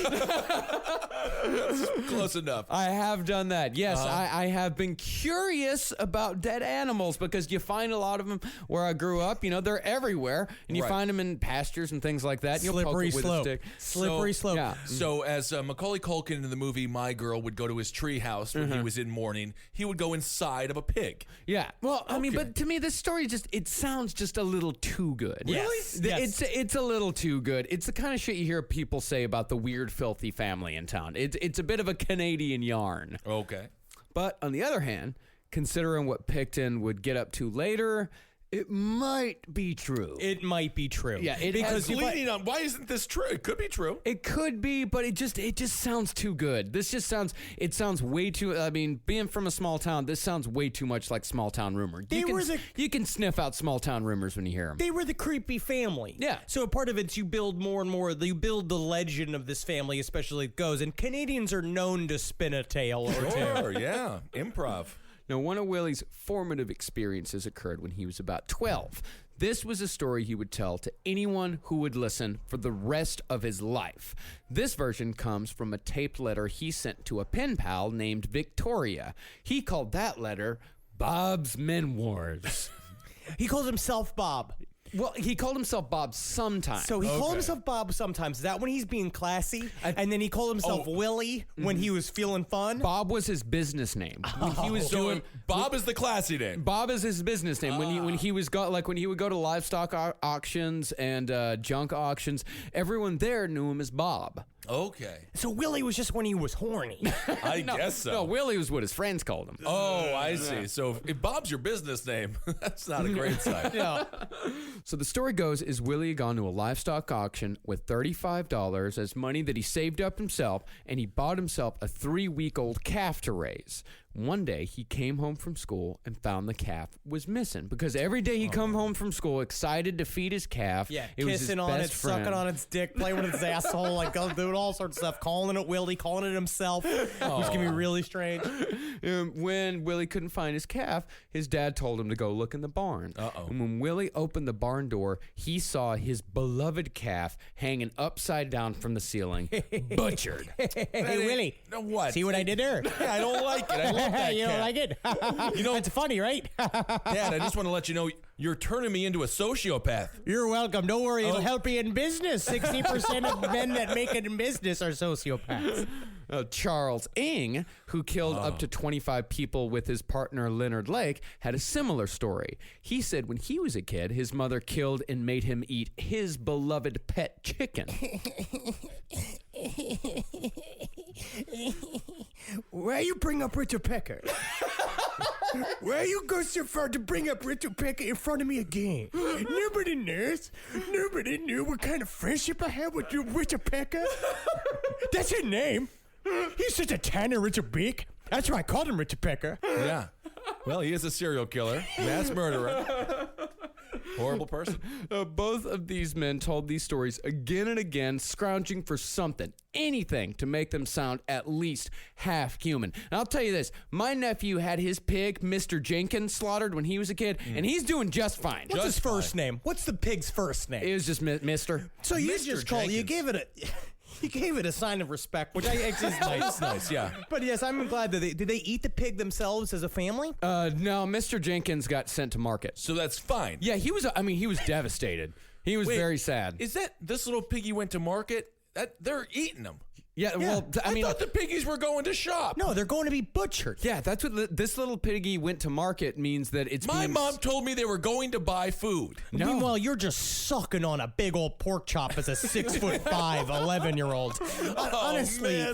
Close enough. I have done that. Yes, I have been curious about dead animals because you find a lot of them where I grew up. You know, they're everywhere, and you Right. find them in pastures and things like that. And you'll poke Slippery it with a slope. stick. Slippery slope. Yeah. So as Macaulay Culkin in the movie My Girl would go to his tree house when he was in mourning, he would go inside of a pig. Yeah. Well, I mean, Okay. but to me, this story it sounds just a little too good. Yes. Yes. It's a little too good. It's the kind of shit you hear people say about the weird, filthy family in town. It's a bit of a Canadian yarn. Okay. But on the other hand, considering what Pickton would get up to later, it might be true. It might be true. Yeah, it because has if I- Leaning on, why isn't this true? It could be true. It could be, but it just sounds too good. This just sounds way too. I mean, being from a small town, this sounds way too much like small town rumor. You can sniff out small town rumors when you hear them. they were the creepy family. Yeah. So a part of it's you build more and more. You build the legend of this family, especially as it goes. And Canadians are known to spin a tale or two. Sure, yeah. Improv. Now, one of Willie's formative experiences occurred when he was about 12. This was a story he would tell to anyone who would listen for the rest of his life. This version comes from a taped letter he sent to a pen pal named Victoria. He called that letter Bob's Memoirs. He calls himself Bob. Well, he called himself Bob sometimes. So he called himself Bob sometimes. Is that when he's being classy? And then he called himself Willie when he was feeling fun? Bob was his business name. When he was doing Bob is the classy name. Bob is his business name. When he was when he would go to livestock auctions and junk auctions, everyone there knew him as Bob. Okay. So Willie was just when he was horny. I guess so. No, Willie was what his friends called him. Oh, I see. So if Bob's your business name, that's not a great sign. So the story goes is Willie had gone to a livestock auction with $35 as money that he saved up himself, and he bought himself a 3-week-old calf to raise. One day, he came home from school and found the calf was missing because every day he'd come home from school excited to feed his calf. Yeah, it was his kissing on it, best friend. sucking on its dick, playing with its asshole, like doing all sorts of stuff, calling it Willie, calling it himself. It was going to be really strange. When Willie couldn't find his calf, his dad told him to go look in the barn. And when Willie opened the barn door, he saw his beloved calf hanging upside down from the ceiling, butchered. Hey, Willie. What? See what I did there? I don't like it. I love that You don't cat. like it? You know, it's funny, right? Dad, I just want to let you know you're turning me into a sociopath. You're welcome. Don't worry. It'll help you in business. 60% of men that make it in business are sociopaths. Charles Ng, who killed up to 25 people with his partner Leonard Lake, had a similar story. He said when he was a kid, his mother killed and made him eat his beloved pet chicken. Why you bring up Richard Pecker? Why you go so far to bring up Richard Pecker in front of me again? Nobody knows. Nobody knew what kind of friendship I had with Richard Pecker. That's his name. He's such a tanner, Richard Beak. That's why I called him Richard Pecker. Yeah. Well, he is a serial killer, mass murderer. Horrible person. Both of these men told these stories again and again, scrounging for something, anything to make them sound at least half human. And I'll tell you this, my nephew had his pig, Mr. Jenkins, slaughtered when he was a kid, and he's doing just fine. What's his first name? What's the pig's first name? It was just Mr. So you Mr. just called, you gave it a sign of respect, which it's nice. Nice, yeah. But yes, I'm glad that did they eat the pig themselves as a family? No, Mr. Jenkins got sent to market. So that's fine. Yeah, he was devastated. He was Wait, very sad. Is that this little piggy went to market? That they're eating them. Yeah, well, I thought the piggies were going to shop. No, they're going to be butchered. yeah, that's what this little piggy went to market means that it's My being mom told me they were going to buy food. No. Meanwhile, you're just sucking on a big old pork chop as a 6'5", 11-year-old. Honestly,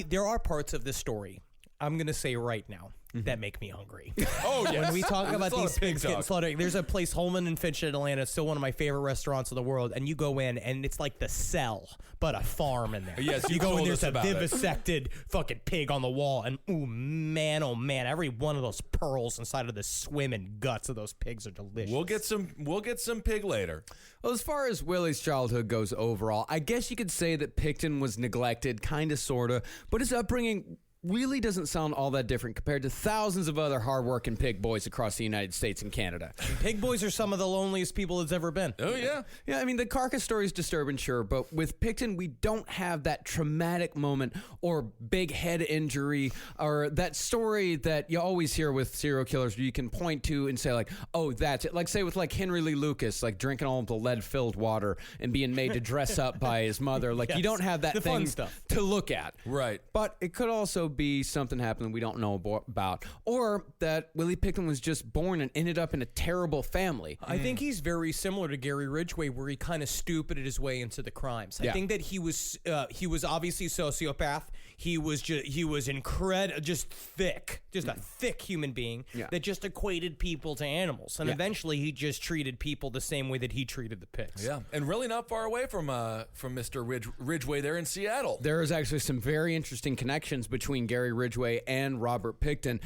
there are parts of this story I'm going to say right now that make me hungry. Oh, yes. When we talk There's about a lot these of pig pigs getting talk. slaughtered, there's a place, Holman and Finch in Atlanta, it's still one of my favorite restaurants in the world, and you go in, and it's like the Cell, but a farm in there. Yes, you go in, told there's us a about it. vivisected fucking pig on the wall, and oh man, every one of those pearls inside of the swimming guts of those pigs are delicious. We'll get some pig later. Well, as far as Willie's childhood goes overall, I guess you could say that Pickton was neglected, kind of, sort of, but his upbringing really doesn't sound all that different compared to thousands of other hardworking pig boys across the United States and Canada. Pig boys are some of the loneliest people that's ever been. Oh, yeah. Yeah, I mean, the carcass story is disturbing, sure, but with Pickton, we don't have that traumatic moment or big head injury or that story that you always hear with serial killers where you can point to and say, like, oh, that's it. Like, say with, like, Henry Lee Lucas, like, drinking all of the lead-filled water and being made to dress up by his mother. Like, you Yes. don't have that The thing fun stuff. to look at. Right. But it could also be something happening we don't know about, or that Willie Pickton was just born and ended up in a terrible family. I think he's very similar to Gary Ridgway, where he kind of stupided his way into the crimes. I Yeah. think that he was obviously a sociopath. He was just thick, just a thick human being that just equated people to animals, and eventually he just treated people the same way that he treated the pigs. Yeah, and really not far away from Mr. Ridgway there in Seattle. There is actually some very interesting connections between Gary Ridgway and Robert Pickton.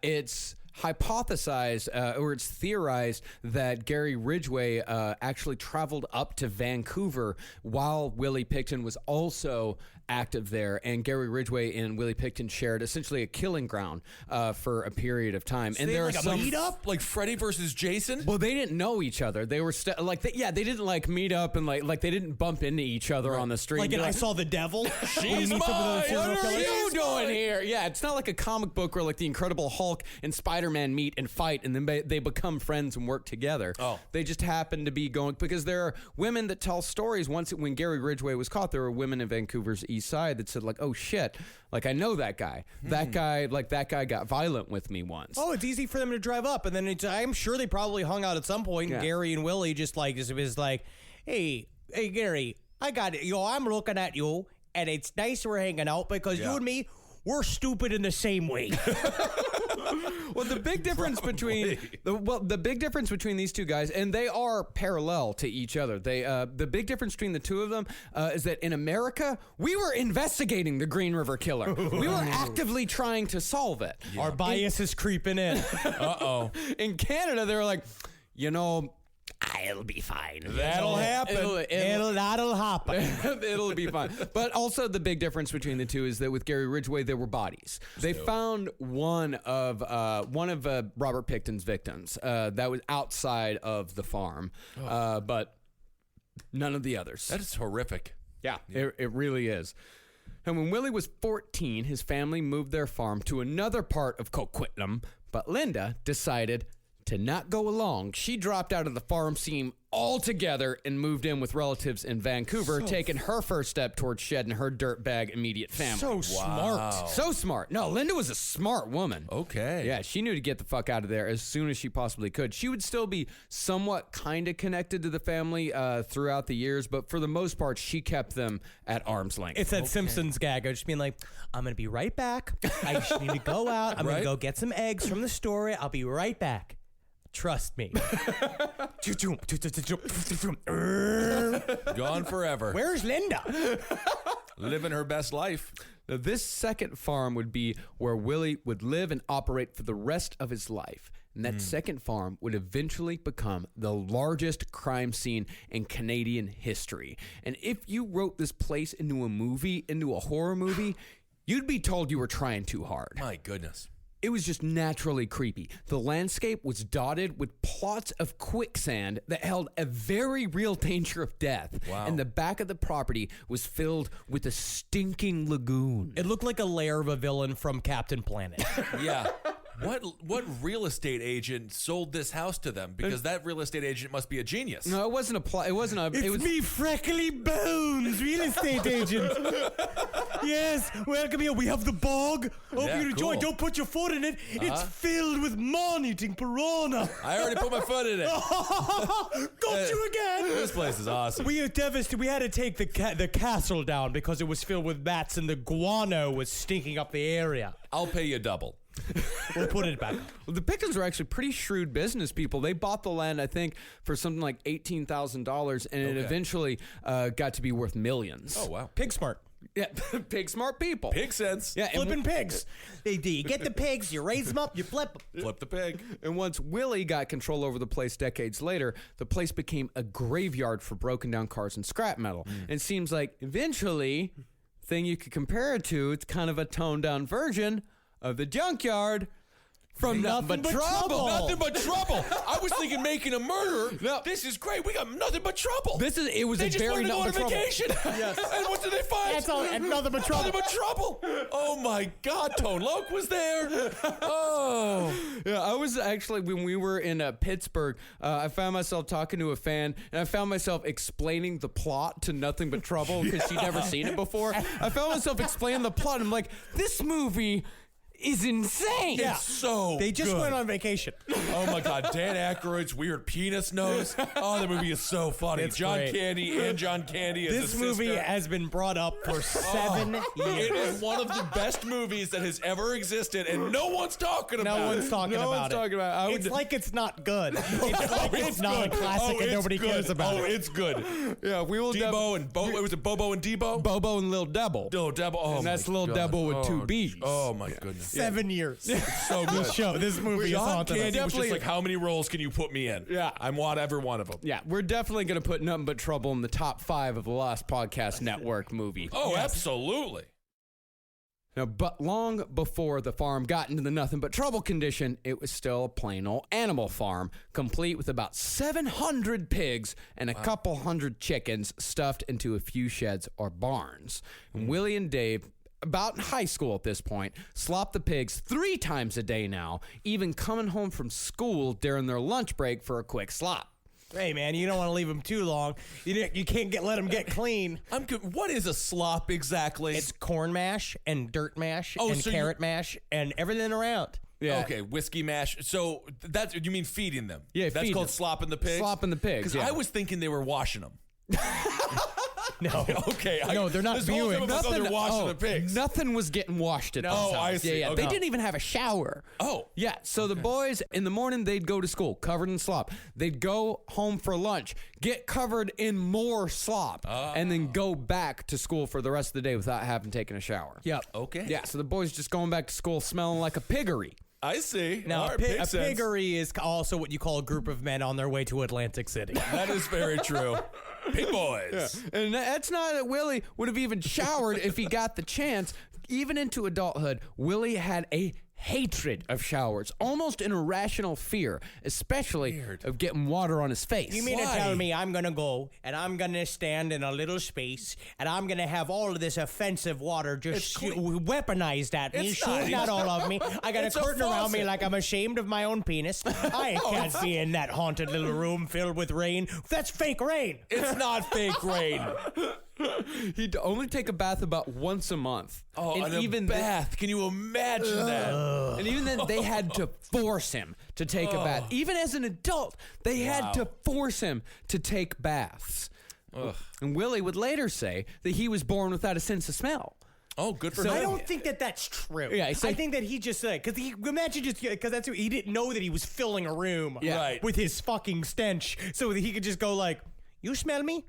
It's hypothesized or it's theorized that Gary Ridgway actually traveled up to Vancouver while Willie Pickton was also active there, and Gary Ridgway and Willie Pickton shared essentially a killing ground for a period of time. And there are some meet up like Freddy versus Jason. Well, they didn't know each other. They were they didn't like meet up and like they didn't bump into each other on the street. Like in I Saw the Devil. She's mine. What are you doing here? Yeah, it's not like a comic book where like the Incredible Hulk and Spider-Man meet and fight and then they become friends and work together. Oh. They just happen to be going because there are women that tell stories. When Gary Ridgway was caught, there were women in Vancouver's East Side that said like, "Oh shit, like I know that guy. That guy got violent with me once." Oh, it's easy for them to drive up, and then I'm sure they probably hung out at some point. And Gary and Willie just was like, "Hey, Gary, I got it. I'm looking at you, and it's nice we're hanging out because you and me, we're stupid in the same way." Well, the big difference between the big difference between these two guys, and they are parallel to each other. The big difference between the two of them is that in America, we were investigating the Green River Killer. We were actively trying to solve it. Our bias is creeping in. Uh-oh. In Canada, they were like, it'll be fine. That'll happen. That'll happen. It'll be fine. But also the big difference between the two is that with Gary Ridgway, there were bodies. They found one of Robert Pickton's victims that was outside of the farm, but none of the others. That is horrific. Yeah, it really is. And when Willie was 14, his family moved their farm to another part of Coquitlam, but Linda decided to not go along. She dropped out of the farm scene altogether and moved in with relatives in Vancouver, taking her first step towards shedding her dirtbag immediate family. So smart. So smart. No, Linda was a smart woman. Okay. Yeah, she knew to get the fuck out of there as soon as she possibly could. She would still be somewhat kind of connected to the family throughout the years, but for the most part, she kept them at arm's length. It's that Simpsons gag. Just being like, I'm going to be right back. I just need to go out. I'm going to go get some eggs from the store. I'll be right back. Trust me. Gone forever. Where's Linda? Living her best life. Now, this second farm would be where Willie would live and operate for the rest of his life. And that second farm would eventually become the largest crime scene in Canadian history. And if you wrote this place into a horror movie, you'd be told you were trying too hard. My goodness. It was just naturally creepy. The landscape was dotted with plots of quicksand that held a very real danger of death. Wow. And the back of the property was filled with a stinking lagoon. It looked like a lair of a villain from Captain Planet. Yeah. What real estate agent sold this house to them? Because that real estate agent must be a genius. No, it wasn't a plot. It wasn't a. It's it was me, Freckly Bones, real estate agent. Yes, welcome here. We have the bog. Hope Yeah, you enjoy. cool. Don't put your foot in it. It's filled with man-eating piranha. I already put my foot in it. Got you again. This place is awesome. We are devastated. We had to take the castle down because it was filled with bats and the guano was stinking up the area. I'll pay you double. We'll put it back. Well, the Pickens were actually pretty shrewd business people. They bought the land, I think, for something like $18,000, and it eventually got to be worth millions. Oh, wow. Pig smart. Yeah, pig smart people. Pig sense. Yeah, and Flipping pigs. You get the pigs, you raise them up, you flip them. Flip the pig. And once Willie got control over the place decades later, the place became a graveyard for broken down cars and scrap metal. And it seems like eventually, thing you could compare it to, it's kind of a toned down version of the junkyard from Nothing But Trouble. Nothing but trouble. I was thinking making a murderer. No. This is great. We got nothing but trouble. It was They a just very wanted to go on Nothing But Trouble. vacation. Yes. And what did they find? That's all, and nothing but trouble. Nothing but trouble. Oh my God, Tone Loc was there. Oh. Yeah, I was actually, when we were in Pittsburgh, I found myself talking to a fan, and I found myself explaining the plot to Nothing But Trouble because she'd never seen it before. I found myself explaining the plot, and I'm like, this movie is insane. It's so They just good. went on vacation. Oh my God, Dan Aykroyd's weird penis nose. Oh, that movie is so funny. It's John great. Candy and John Candy as This a movie sister. has been brought up for 7 years. It is one of the best movies that has ever existed, and no one's talking about No it. one's talking about it. It's like it's not good. It's like it's not a classic and nobody cares about it. It's good. Yeah, we will Debo and Bo. Was it Bobo and Debo? Bobo and Lil Devil. Lil Debo. Oh, And that's my Lil God. Devil with two Oh, B's. Oh my goodness. 7 years. So good. This movie is John haunted us. Candy was just Definitely- like, how many roles can you put me in? Yeah. I want every one of them. Yeah, we're definitely going to put Nothing But Trouble in the top 5 of the Lost Podcast Network movie. Oh, absolutely. Now, but long before the farm got into the Nothing But Trouble condition, it was still a plain old animal farm, complete with about 700 pigs and a couple hundred chickens stuffed into a few sheds or barns. And Willie and Dave, about in high school at this point, slop the pigs 3 times a day now, even coming home from school during their lunch break for a quick slop. Hey, man, you don't want to leave them too long. You can't let them get clean. I'm good. What is a slop exactly? It's corn mash and dirt mash Oh, and so carrot mash and everything around. Yeah. Okay, whiskey mash. So that's, you mean feeding them? Yeah, that's feeding called them. slopping the pigs. Slopping the pigs, Because yeah. I was thinking they were washing them. No. Okay. No, they're not this whole viewing. time I thought they were washing the pigs. Nothing was getting washed at this Oh, I house. see. Yeah, Okay. They didn't even have a shower. Oh. Yeah, so the boys, in the morning, they'd go to school covered in slop. They'd go home for lunch, get covered in more slop, and then go back to school for the rest of the day without having taken a shower. Yep. Okay. Yeah, so the boys just going back to school smelling like a piggery. I see. Now, All right, a makes sense. piggery is also what you call a group of men on their way to Atlantic City. That is very true. Pig boys. And that's not that Willie would have even showered if he got the chance. Even into adulthood, Willie had a hatred of showers, almost an irrational fear, especially of getting water on his face. You mean Why? to tell me I'm going to go and I'm going to stand in a little space and I'm going to have all of this offensive water just weaponized at me, It's not. shooting at all of me. I got It's a a curtain around me faucet. like I'm ashamed of my own penis. I can't be in that haunted little room filled with rain. That's fake rain. It's not fake rain. He'd only take a bath about once a month. Oh, and and even a bath. Can you imagine that? And even then, they had to force him to take a bath. Even as an adult, they had to force him to take baths. And Willie would later say that he was born without a sense of smell. Oh, good for I him. don't think that that's true. Yeah, it's like- I think that he just said, because imagine just, because that's he didn't know that he was filling a room Right. with his fucking stench so that he could just go like, you smell me?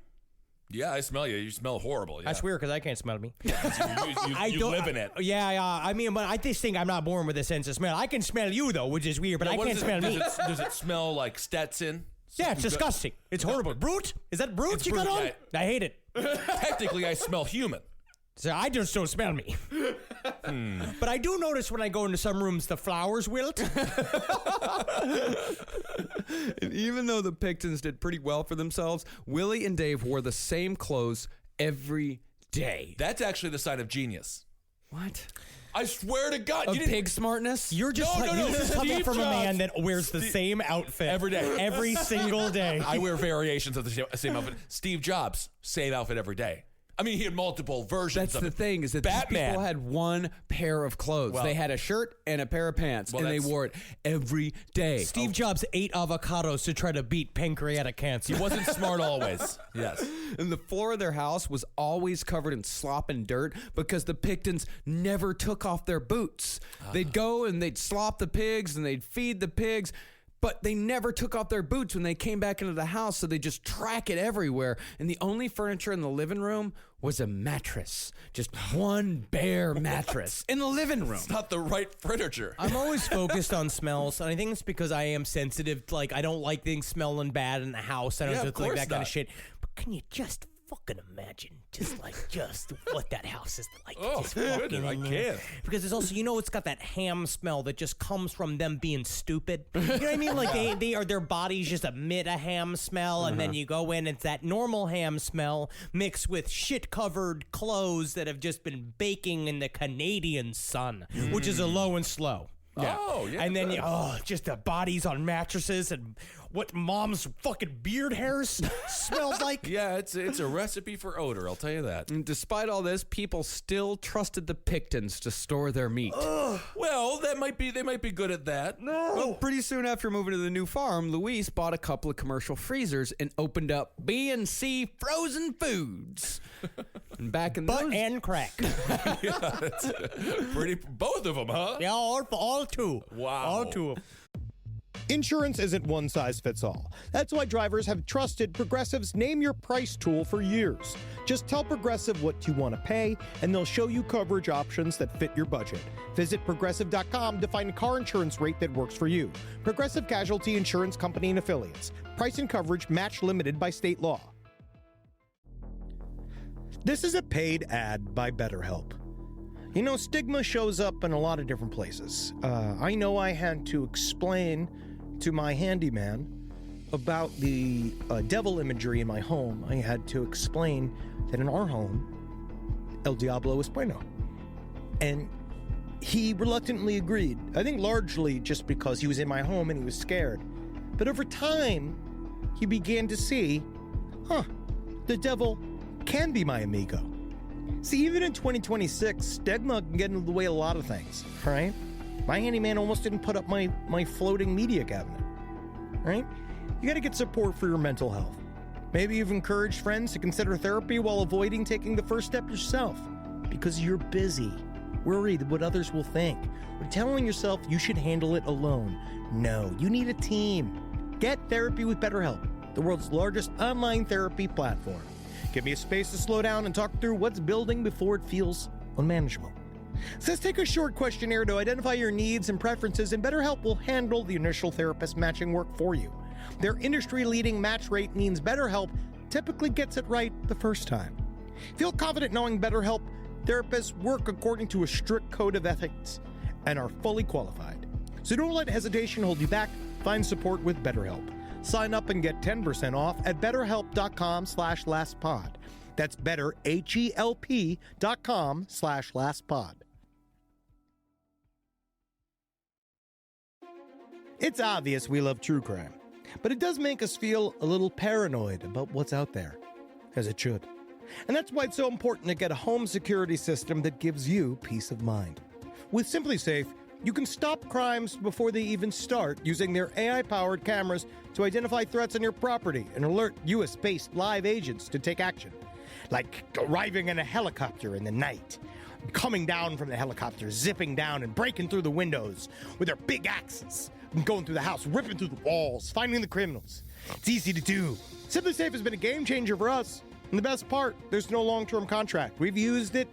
Yeah, I smell you. You smell horrible. Yeah. That's weird because I can't smell me. You live in it. Yeah. I mean, but I just think I'm not born with a sense of smell. I can smell you though, which is weird, but I can't smell me. Does it smell like Stetson? Yeah, it's disgusting. It's horrible. Brute? Is that brute It's you got brute, on? I hate it. Technically, I smell human. So I just don't smell me. But I do notice when I go into some rooms, the flowers wilt. And even though the Picktons did pretty well for themselves, Willie and Dave wore the same clothes every day. That's actually the sign of genius. What? I swear to God, Of pig smartness? You're just coming Steve from a Jobs. man that wears the same outfit Every day. every single day. I wear variations of the same outfit. Steve Jobs, same outfit every day. I mean, he had multiple versions That's of the it. thing, is that Batman. these people had one pair of clothes. Well- they had a shirt and a pair of pants, and they that's- wore it every day. Steve Jobs ate avocados to try to beat pancreatic cancer. He wasn't smart always. Yes. And the floor of their house was always covered in slop and dirt because the Picktons never took off their boots. They'd go and they'd slop the pigs and they'd feed the pigs, but they never took off their boots when they came back into the house, so they just track it everywhere. And the only furniture in the living room was a mattress. Just one bare mattress in the living room. It's not the right furniture. I'm always focused on smells, and I think it's because I am sensitive. Like, I don't like things smelling bad in the house. I don't Yeah, do of like course that kind not. of shit. But can you just fucking imagine just what that house is like? Oh, just goodness, fucking I in there. can't. Because it's also, it's got that ham smell that just comes from them being stupid. You know what I mean? Like their bodies just emit a ham smell, and then you go in, it's that normal ham smell mixed with shit-covered clothes that have just been baking in the Canadian sun, which is a low and slow. Yeah. Oh, yeah. And then, just the bodies on mattresses and what mom's fucking beard hairs smells like. Yeah, it's a recipe for odor, I'll tell you that. And despite all this, people still trusted the Picktons to store their meat. Well, they might be good at that. Well, pretty soon after moving to the new farm, Luis bought a couple of commercial freezers and opened up B&C Frozen Foods. And back in Butt those... and crack. Yeah, that's both of them, huh? Yeah, all two. Wow. All two of them. Insurance isn't one size fits all. That's why drivers have trusted Progressive's Name Your Price tool for years. Just tell Progressive what you want to pay, and they'll show you coverage options that fit your budget. Visit Progressive.com to find a car insurance rate that works for you. Progressive Casualty Insurance Company and Affiliates. Price and coverage match limited by state law. This is a paid ad by BetterHelp. Stigma shows up in a lot of different places. I know I had to explain to my handyman about the devil imagery in my home. I had to explain that in our home, El Diablo es bueno. And he reluctantly agreed. I think largely just because he was in my home and he was scared. But over time, he began to see, the devil can be my amigo. See, even in 2026, stigma can get in the way of a lot of things, right? My handyman almost didn't put up my floating media cabinet, right? You gotta get support for your mental health. Maybe you've encouraged friends to consider therapy while avoiding taking the first step yourself because you're busy, worried what others will think, or telling yourself you should handle it alone. No, you need a team. Get therapy with BetterHelp, the world's largest online therapy platform. Give me a space to slow down and talk through what's building before it feels unmanageable. So let's take a short questionnaire to identify your needs and preferences, and BetterHelp will handle the initial therapist matching work for you. Their industry-leading match rate means BetterHelp typically gets it right the first time. Feel confident knowing BetterHelp therapists work according to a strict code of ethics and are fully qualified. So don't let hesitation hold you back. Find support with BetterHelp. Sign up and get 10% off at betterhelp.com/lastpod. That's betterhelp.com/lastpod. It's obvious we love true crime, but it does make us feel a little paranoid about what's out there, as it should. And that's why it's so important to get a home security system that gives you peace of mind. With SimpliSafe, you can stop crimes before they even start using their AI-powered cameras to identify threats on your property and alert US-based live agents to take action. Like arriving in a helicopter in the night, coming down from the helicopter, zipping down and breaking through the windows with their big axes, and going through the house, ripping through the walls, finding the criminals. It's easy to do. SimpliSafe has been a game changer for us. And the best part, there's no long-term contract. We've used it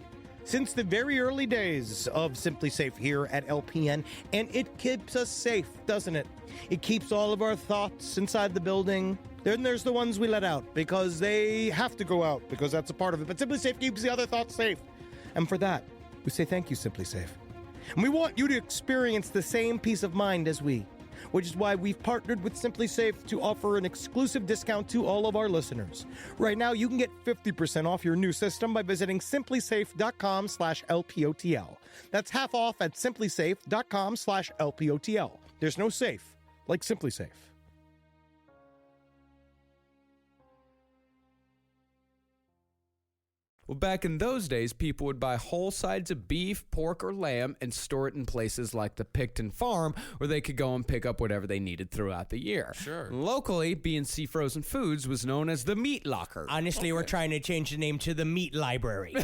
since the very early days of Simply Safe here at LPN, and it keeps us safe, doesn't it? It keeps all of our thoughts inside the building. Then there's the ones we let out because they have to go out because that's a part of it. But Simply Safe keeps the other thoughts safe. And for that, we say thank you, Simply Safe. And we want you to experience the same peace of mind as we, which is why we've partnered with Simply Safe to offer an exclusive discount to all of our listeners. Right now, you can get 50% off your new system by visiting simplysafe.com/LPOTL. That's half off at simplysafe.com/LPOTL. There's no safe like Simply Safe. Well, back in those days, people would buy whole sides of beef, pork, or lamb and store it in places like the Pickton farm where they could go and pick up whatever they needed throughout the year. Sure. Locally, B&C Frozen Foods was known as the Meat Locker. Honestly, we're trying to change the name to the Meat Library.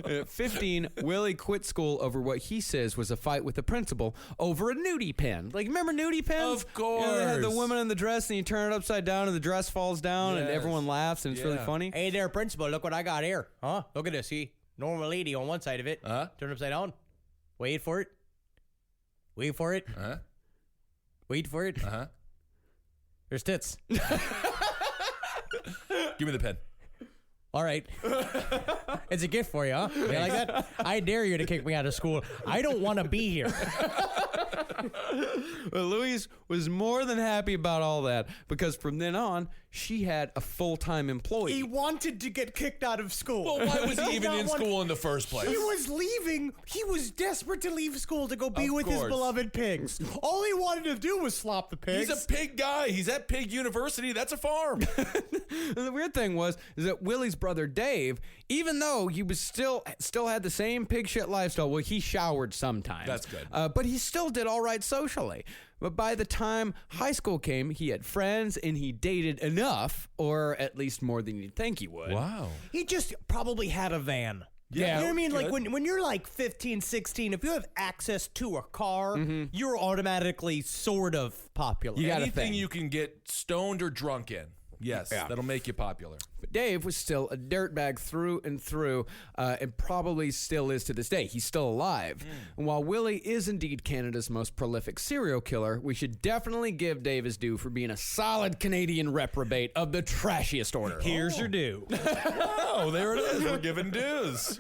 At 15, Willie quit school over what he says was a fight with the principal over a nudie pen. Like, remember nudie pens? Of course. You know, they had the woman in the dress, and you turn it upside down, and the dress falls down, and Yes. everyone laughs, and it's really funny. Hey there, principal. Look what I got here. Huh? Look at this. See? Normal lady on one side of it. Uh-huh. Turn it upside down. Wait for it. Wait for it. Uh-huh. Wait for it. Uh-huh. There's tits. Give me the pen. All right. It's a gift for you, huh? You like that? I dare you to kick me out of school. I don't want to be here. But Louise was more than happy about all that because from then on, she had a full-time employee. He wanted to get kicked out of school. Well, why was he even in school in the first place? He was leaving. He was desperate to leave school to go be Of with his course. beloved pigs. All he wanted to do was slop the pigs. He's a pig guy. He's at Pig University. That's a farm. And the weird thing is that Willie's brother Dave, even though he was still had the same pig shit lifestyle, well, he showered sometimes. That's good. But he still did all right socially. But by the time high school came, he had friends and he dated enough, or at least more than you'd think he would. Wow. He just probably had a van. Yeah. You know what I mean? Good. Like when you're like 15, 16, if you have access to a car, you're automatically sort of popular. You got a Anything thing. you can get stoned or drunk in. Yes, that'll make you popular. But Dave was still a dirtbag through and through, and probably still is to this day. He's still alive. And while Willie is indeed Canada's most prolific serial killer, we should definitely give Dave his due for being a solid Canadian reprobate of the trashiest order. Here's your due. Oh, there it is. We're giving dues.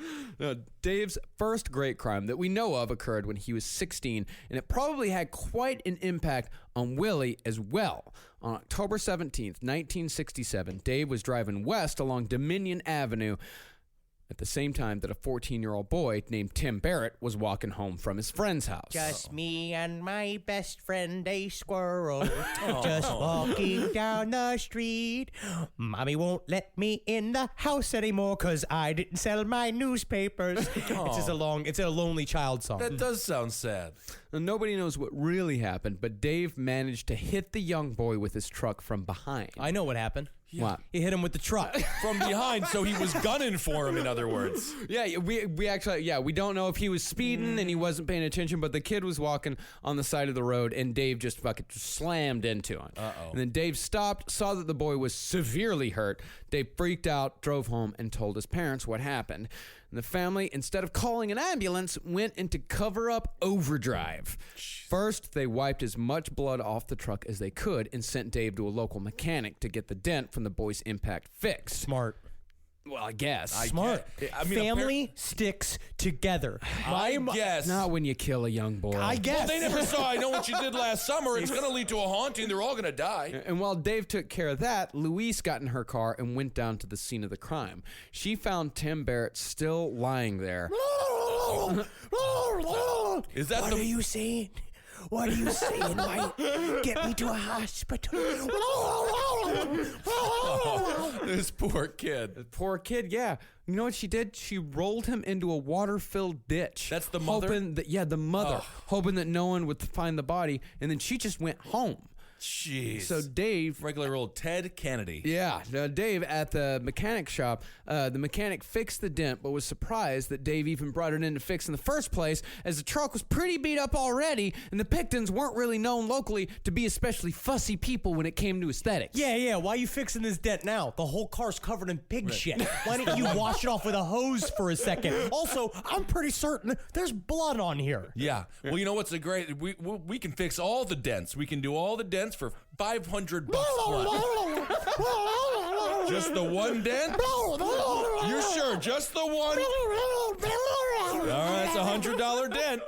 Dave's first great crime that we know of occurred when he was 16, and it probably had quite an impact on Willie as well. On October 17th, 1967, Dave was driving west along Dominion Avenue at the same time that a 14-year-old boy named Tim Barrett was walking home from his friend's house. Just me and my best friend, a squirrel, just walking down the street. Mommy won't let me in the house anymore because I didn't sell my newspapers. It's a lonely child song. That does sound sad. Now, nobody knows what really happened, but Dave managed to hit the young boy with his truck from behind. I know what happened. What? He hit him with the truck. From behind, so he was gunning for him, in other words. Yeah, we actually, we don't know if he was speeding and he wasn't paying attention, but the kid was walking on the side of the road and Dave just fucking slammed into him. Uh-oh. And then Dave stopped, saw that the boy was severely hurt. Dave freaked out, drove home, and told his parents what happened. And the family, instead of calling an ambulance, went into cover-up overdrive. First, they wiped as much blood off the truck as they could and sent Dave to a local mechanic to get the dent from the boy's impact fixed. Smart. Well, I guess. Smart. I mean, Family sticks together. I guess. Not when you kill a young boy. I guess. Well, they never saw I Know What You Did Last Summer. It's going to lead to a haunting. They're all going to die. And while Dave took care of that, Louise got in her car and went down to the scene of the crime. She found Tim Barrett still lying there. Is that What are you saying? What are you saying, Mike? Get me to a hospital. This poor kid. Poor kid, yeah. You know what she did? She rolled him into a water-filled ditch. That's the mother? Hoping that, the mother. Oh. Hoping that no one would find the body, and then she just went home. Jeez. So Dave, regular old Ted Kennedy. yeah, Dave at the mechanic shop, the mechanic fixed the dent, but was surprised that Dave even brought it in to fix in the first place, as the truck was pretty beat up already, and the Picktons weren't really known locally to be especially fussy people when it came to aesthetics. Yeah, why are you fixing this dent now? The whole car's covered in pig shit. Why don't you wash it off with a hose for a second? Also, I'm pretty certain there's blood on here. Yeah. Well, you know what's a great... We can fix all the dents. We can do all the dents for $500 flat. Just the one dent? You're sure? Just the one? All right, it's $100 dent.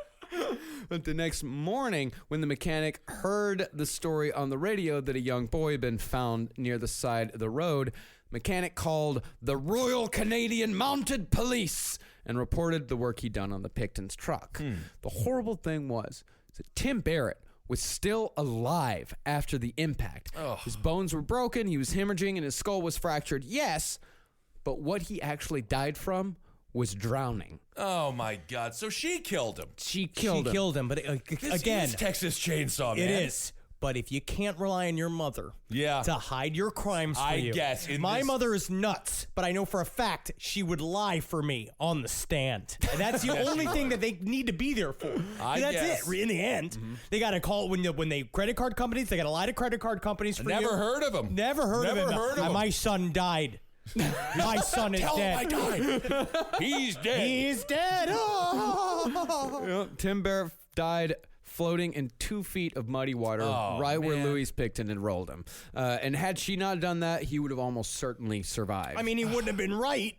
But the next morning, when the mechanic heard the story on the radio that a young boy had been found near the side of the road, mechanic called the Royal Canadian Mounted Police and reported the work he'd done on the Picton's truck. The horrible thing was that Tim Barrett was still alive after the impact. His bones were broken, he was hemorrhaging, and his skull was fractured, yes, but what he actually died from was drowning. Oh, my God. So she killed him. She killed him. But This again, is Texas Chainsaw, man. it is. But if you can't rely on your mother to hide your crimes for you. I guess. My mother is nuts, but I know for a fact she would lie for me on the stand. And that's the only thing that they need to be there for. I that's guess. it. In the end, they got to call when they credit card companies, they got to lie to credit card companies for Never you. heard of him. Never heard of him. Heard of him. My son died. My son is Tell dead. him I died. He's dead. He's dead. Oh. Tim Barrett died floating in 2 feet of muddy water where Louise Pickton had rolled him. And had she not done that, he would have almost certainly survived. I mean, he wouldn't have been right.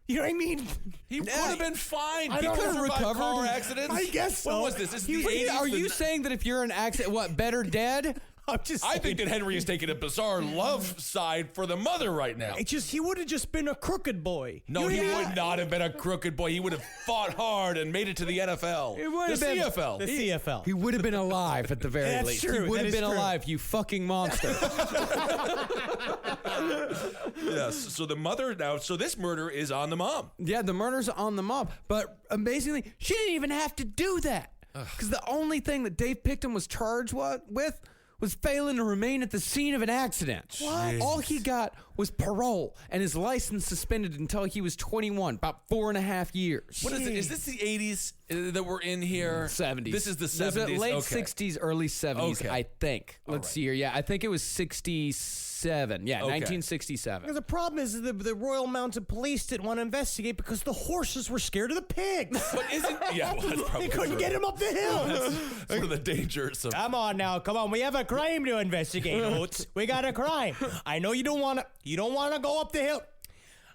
You know what I mean? He would have been fine. I He don't could have know. recovered car accidents. I guess so. What was this? This is the 80s. Are you saying that if you're in an accident, better dead? I'm just I think that Henry is taking a bizarre love side for the mother right now. he would have just been a crooked boy. No, he would not have been a crooked boy. He would have fought hard and made it to the NFL. It would have the been CFL. The CFL. He would have been alive at the very That's least. true. He would That have is been true. alive, you fucking monster. Yes. So the mother now. So this murder is on the mom. Yeah, the murder's on the mom. But amazingly, she didn't even have to do that. Because the only thing that Dave Pickton was charged with was failing to remain at the scene of an accident. What? All he got was parole and his license suspended until he was 21, about 4.5 years. What is it? Is this the 80s that we're in here? 70s. This is the This is 70s. late Okay. 60s, early 70s, Okay. I think. Let's see here. Yeah, I think it was 67. Yeah, Okay. 1967. The problem is the Royal Mounted Police didn't want to investigate because the horses were scared of the pigs. But isn't well, that's probably They couldn't true. get him up the hill. That's one of the dangers of. Come on now, come on. We have a crime to investigate, Oates. We got a crime. I know you don't want to go up the hill.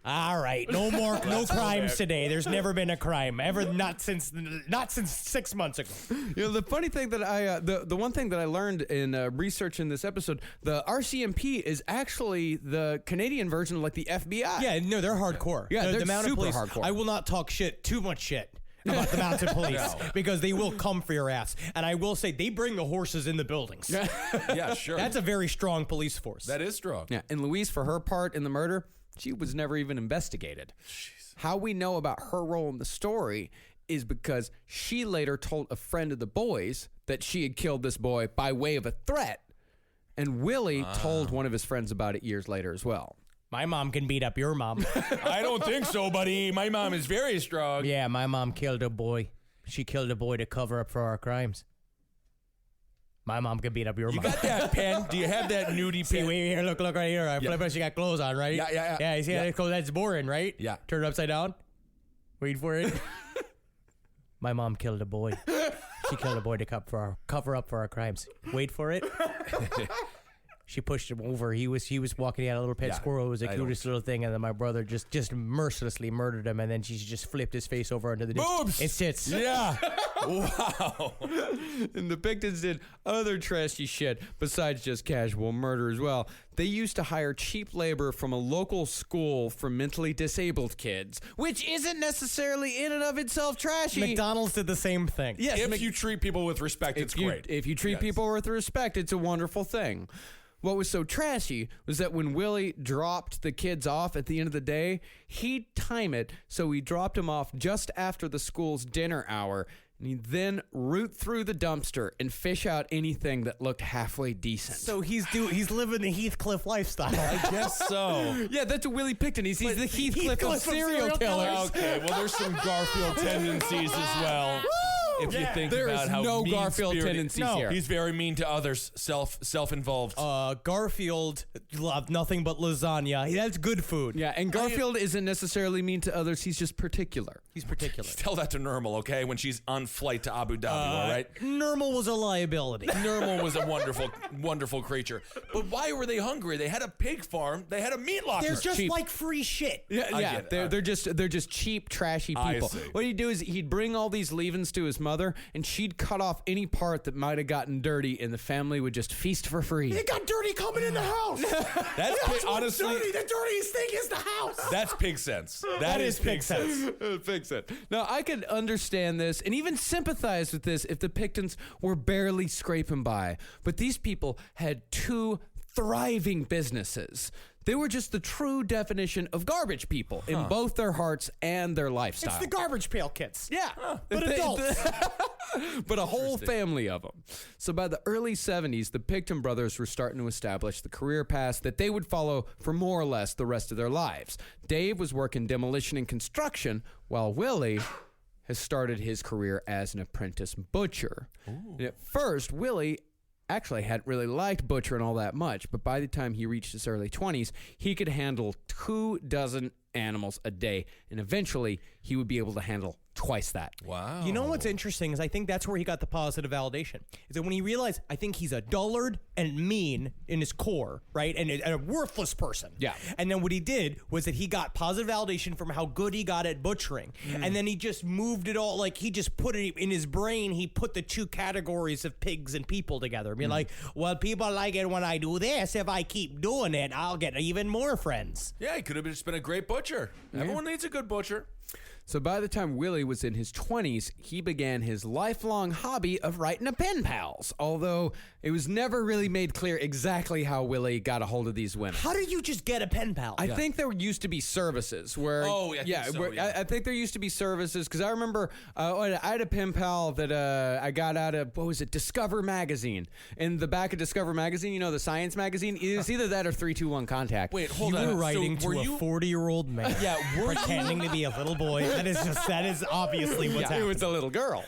All right, no crimes today. There's never been a crime ever, not since 6 months ago. You know, the funny thing that the one thing that I learned in researching this episode, the RCMP is actually the Canadian version of like the FBI. Yeah, no, they're hardcore. Yeah, they're the mounted super police. hardcore. I will not talk too much shit about the mounted police because they will come for your ass. And I will say they bring the horses in the buildings. Yeah, sure. That's a very strong police force. That is strong. Yeah, and Louise, for her part in the murder, she was never even investigated. How we know about her role in the story is because she later told a friend of the boys that she had killed this boy by way of a threat. And Willie told one of his friends about it years later as well. My mom can beat up your mom. I don't think so, buddy. My mom is very strong. Yeah, my mom killed a boy. She killed a boy to cover up for our crimes. My mom can beat up your You mom. got that pen? Do you have that nudie See, pen? wait here, look right here. I flip it, she got clothes on, right? Yeah. Yeah, you see that clothes? That's boring, right? Yeah. Turn it upside down. Wait for it. My mom killed a boy. She killed a boy to cover up for our crimes. Wait for it. She pushed him over. He was walking. He had a little pet squirrel. It was the cutest little thing. And then my brother just mercilessly murdered him. And then she just flipped his face over onto the ditch. Boobs! It sits. Yeah. Wow. And the Pictons did other trashy shit besides just casual murder as well. They used to hire cheap labor from a local school for mentally disabled kids, which isn't necessarily in and of itself trashy. McDonald's did the same thing. Yes, If you treat people with respect, it's great. If you treat Yes. people with respect, it's a wonderful thing. What was so trashy was that when Willie dropped the kids off at the end of the day, he'd time it so he dropped them off just after the school's dinner hour And he'd then root through the dumpster and fish out anything that looked halfway decent. So he's living the Heathcliff lifestyle. I guess so. Yeah, that's what Willie Pickton is. He's the Heathcliff of serial killers. Okay, well, there's some Garfield tendencies as well. If you think There about is how no Garfield mean-spirited- tendencies here. He's very mean to others, self-involved. Garfield loved nothing but lasagna. That's good food. Yeah, and Garfield isn't necessarily mean to others. He's just particular. He's particular. Tell that to Nermal, okay? When she's on flight to Abu Dhabi, all right? Nermal was a liability. Nermal was a wonderful, wonderful creature. But why were they hungry? They had a pig farm. They had a meat locker. They're just cheap. like free shit. I Yeah, get it. they're just cheap, trashy I people. see. What he'd do is he'd bring all these leavings to his mother, and she'd cut off any part that might have gotten dirty, and the family would just feast for free. It got dirty coming in the house. That's pig, honestly. The dirtiest thing is the house. That's pig sense. that is pig sense. Fix it. Now, I could understand this and even sympathize with this if the Picktons were barely scraping by. But these people had two thriving businesses. They were just the true definition of garbage people in both their hearts and their lifestyle. It's the garbage pail kids. Yeah. But adults. But a whole family of them. So by the early 70s, the Pickton brothers were starting to establish the career paths that they would follow for more or less the rest of their lives. Dave was working demolition and construction, while Willie has started his career as an apprentice butcher. And at first, Willie actually hadn't really liked butchering all that much, but by the time he reached his early 20s, he could handle 24 animals a day, and eventually he would be able to handle twice that. Wow. You know what's interesting is I think that's where he got the positive validation. Is that when he realized I think he's a dullard and mean in his core, right? And a worthless person. Yeah. And then what he did was that he got positive validation from how good he got at butchering. And then he just moved it all, like he just put it in his brain, he put the two categories of pigs and people together. Being like, well, people like it when I do this. If I keep doing it, I'll get even more friends. Yeah, he could have just been a great butcher. Everyone needs a good butcher. So by the time Willie was in his 20s, he began his lifelong hobby of writing to pen pals, although it was never really made clear exactly how Willie got a hold of these women. How do you just get a pen pal? I think there used to be services where... Oh, I think so, yeah. I think there used to be services, because I remember I had a pen pal that I got out of, what was it, Discover Magazine. In the back of Discover Magazine, you know, the science magazine, it's either that or 321 Contact. Wait, hold You on. were writing So were to a you- 40-year-old man. Yeah, were pretending to be a little boy. That is obviously what's It happening. was a little girl.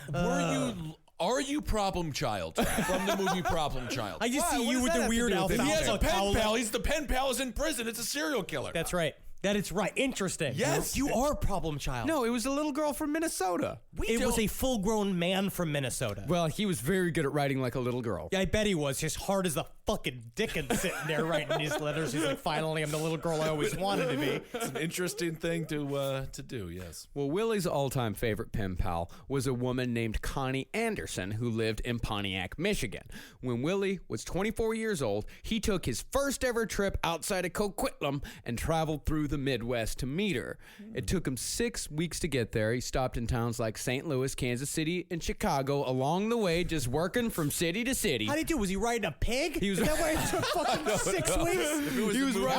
Are you Problem Child from the movie Problem Child? I just Why? see What you does with that the have to weird do with outfit. it? He has a pen Towel. pal. He's the pen pal is in prison. It's a serial killer. That's right. That is right. Interesting. Yes. You are problem child. No, it was a little girl from Minnesota. it was a full-grown man from Minnesota. Well, he was very good at writing like a little girl. Yeah, I bet he was. Just hard as a fucking Dickens sitting there writing these letters. He's like, finally, I'm the little girl I always wanted to be. It's an interesting thing to do. Yes. Well, Willie's all-time favorite pen pal was a woman named Connie Anderson who lived in Pontiac, Michigan. When Willie was 24 years old, he took his first ever trip outside of Coquitlam and traveled through the Midwest to meet her. It took him 6 weeks to get there. He stopped in towns like St. Louis, Kansas City, and Chicago along the way, just working from city to city. How did he do? Was he riding a pig? Is that why it took fucking 6 weeks? He was right.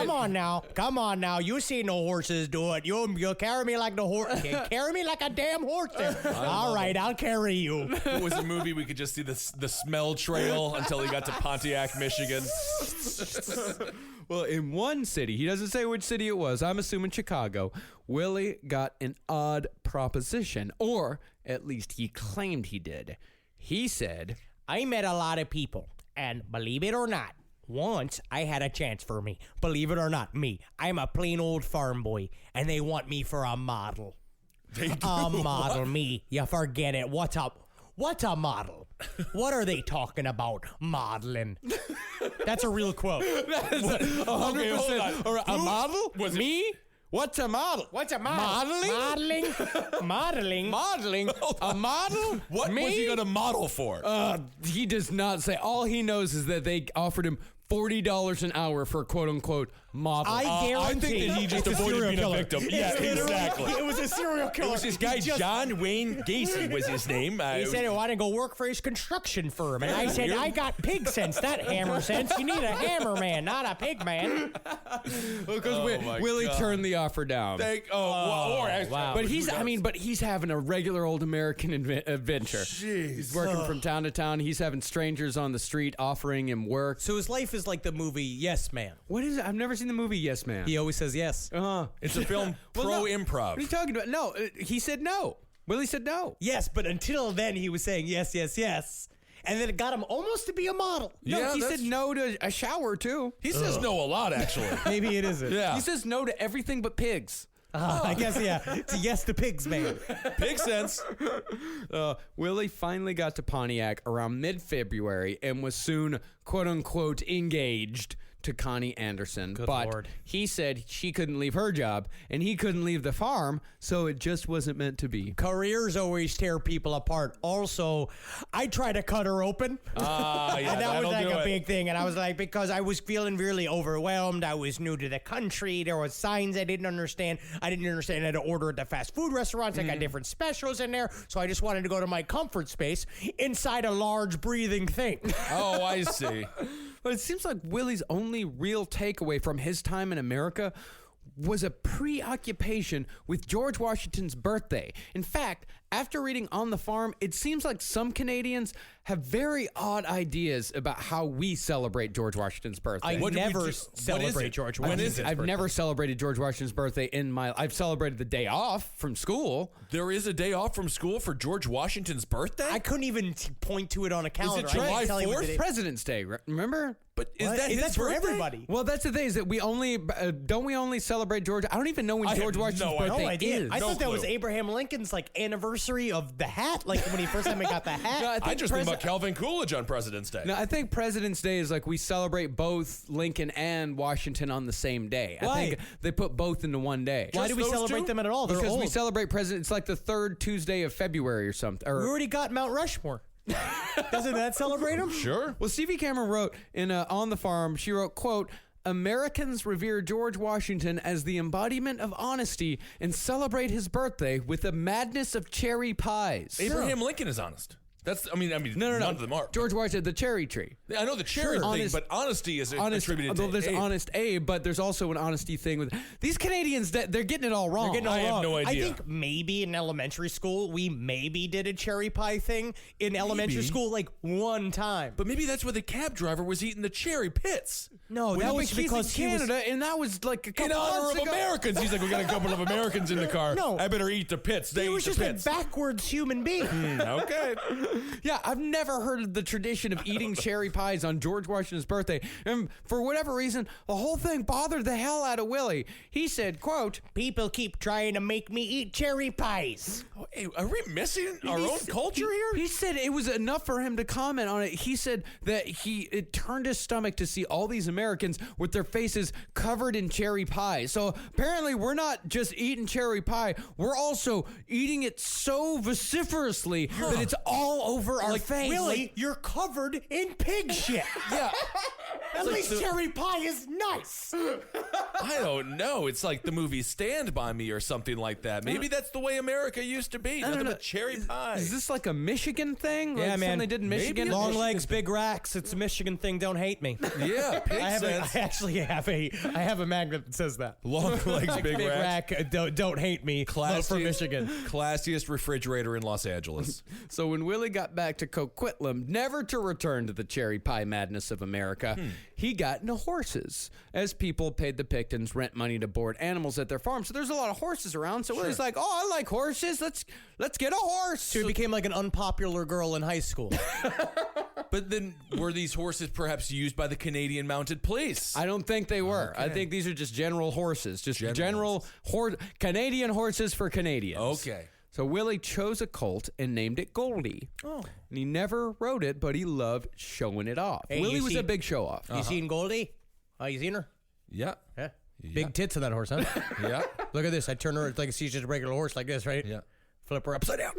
Come on now. You see no horses do it. You'll carry me like the horse. Carry me like a damn horse then. All right, I'll carry you. It was a movie we could just see the smell trail until he got to Pontiac, Michigan. Well, in one city, he doesn't say which city it was, I'm assuming Chicago, Willie got an odd proposition, or at least he claimed he did. He said, I met a lot of people, and believe it or not, once I had a chance for me. Believe it or not, me. I'm a plain old farm boy, and they want me for a model. They do. A model, me. You forget it. What's up? What's a model? What are they talking about? Modeling. That's a real quote. Okay, hold on. All right, a model? Was it- Me? What's a model? What's a model? Modeling? Modeling? Modeling? A model? What Me? was he going to model for? He does not say. All he knows is that they offered him $40 an hour for a quote-unquote model. I guarantee. I think that he just it's a avoided serial being a killer. victim. It's Yeah, literally- exactly. It was a serial killer. It was this guy, John Wayne Gacy was his name. He said he wanted to go work for his construction firm. And I said, I got pig sense, not hammer sense. You need a hammer man, not a pig man. Because Willie turned the offer down. Wow. But he's having a regular old American adventure. Jeez. He's working from town to town. He's having strangers on the street offering him work. So his life is like the movie Yes Man. What is it? I've never seen the movie Yes Man. He always says yes. It's a film pro-improv. What are you talking about? No, he said no. Willie said no. Yes, but until then he was saying yes, yes, yes. And then it got him almost to be a model. No, Yeah, he that's- said no to a shower, too. He says no a lot, actually. Maybe it isn't. Yeah. He says no to everything but pigs. I guess, yeah. It's a yes to pigs, man. Pig sense. Willie finally got to Pontiac around mid-February and was soon, quote-unquote, engaged to Connie Anderson. Good but Lord. he said she couldn't leave her job, and he couldn't leave the farm, so it just wasn't meant to be. Careers always tear people apart. Also, I tried to cut her open. Yeah, And that was that'll like do a it. big thing. And I was like, because I was feeling really overwhelmed. I was new to the country. There was signs I didn't understand. I didn't understand how to order at the fast food restaurants. I got different specials in there. So I just wanted to go to my comfort space inside a large breathing thing. Oh, I see. But it seems like Willie's only real takeaway from his time in America was a preoccupation with George Washington's birthday. In fact, after reading On the Farm, it seems like some Canadians have very odd ideas about how we celebrate George Washington's birthday. I What do we never do? celebrate George When Washington's is it? I've birthday. never celebrated George Washington's birthday in my life. I've celebrated the day off from school. There is a day off from school for George Washington's birthday? I couldn't even point to it on a calendar. I July can't tell you what 4th? it is. President's Day, remember? But is What? that his That's for birthday? everybody. Well, that's the thing, is that we only, don't we only celebrate George? I don't even know when I George have Washington's no idea. birthday No idea. is. I No thought that was clue. Abraham Lincoln's like anniversary of the hat, like when he first time he got the hat. I just think about Calvin Coolidge on President's Day. No, I think President's Day is like we celebrate both Lincoln and Washington on the same day. Why? I think they put both into one day. Why do we those celebrate two? them at all? They're Because old. we celebrate President. It's like the third Tuesday of February or something. We Or, already got Mount Rushmore. Doesn't that celebrate him? Sure. well, Stevie Cameron wrote in On the Farm, she wrote, quote, Americans revere George Washington as the embodiment of honesty and celebrate his birthday with the madness of cherry pies. Abraham Lincoln is honest. That's, I mean, No. none of them are. George Washington, the cherry tree. I know the cherry thing, Honest- but honesty is Honest, attributed although to there's Abe. honest Abe, but there's also an honesty thing with these Canadians. That they're getting it all wrong. They're getting all I have wrong. no idea. I think maybe in elementary school we maybe did a cherry pie thing in elementary Maybe. school like one time. But maybe that's where the cab driver was eating the cherry pits. No, that was because he was. Canada, and that was like a In couple honor months of ago. Americans. He's like, we got a couple of Americans in the car. No. I better eat the pits. They He eat was the just a pits. backwards human being. Okay. Yeah, I've never heard of the tradition of eating cherry pies on George Washington's birthday. And for whatever reason, the whole thing bothered the hell out of Willie. He said, quote, People keep trying to make me eat cherry pies. Hey, are we missing our own culture here? He said it was enough for him to comment on it. He said that it turned his stomach to see all these Americans with their faces covered in cherry pie. So apparently we're not just eating cherry pie, we're also eating it so vociferously that it's all over our face. Willie, you're covered in pig shit. Yeah. At least cherry pie is nice. I don't know. It's like the movie Stand By Me or something like that. Maybe that's the way America used to be. Nothing know. but cherry pie. Is this like a Michigan thing? Yeah, Like man. something they did in Maybe Michigan? it's Long Michigan legs, big racks. It's a Michigan thing. Don't hate me. Yeah, pig I sense. actually have a magnet that says that. Long legs, big Big rack. rack. Don't hate me. Vote for Michigan. Classiest refrigerator in Los Angeles. So when Willie got back to Coquitlam, never to return to the cherry pie madness of America, he got into horses, as people paid the Picktons rent money to board animals at their farm. So there's a lot of horses around. So Willie's like, oh, I like horses. Let's get a horse. So he became like an unpopular girl in high school. But then were these horses perhaps used by the Canadian Mounted Police? I don't think they were. I think these are just general horses. Just general Canadian horses for Canadians. Okay. So Willie chose a colt and named it Goldie. Oh. And he never rode it, but he loved showing it off. Hey, Willie you was see- a big show off. You seen Goldie? You seen her? Yeah. Yeah. Big tits on that horse, huh? Yeah. Look at this. I turn her like she's just a regular horse like this, right? Yeah. Flip her upside down.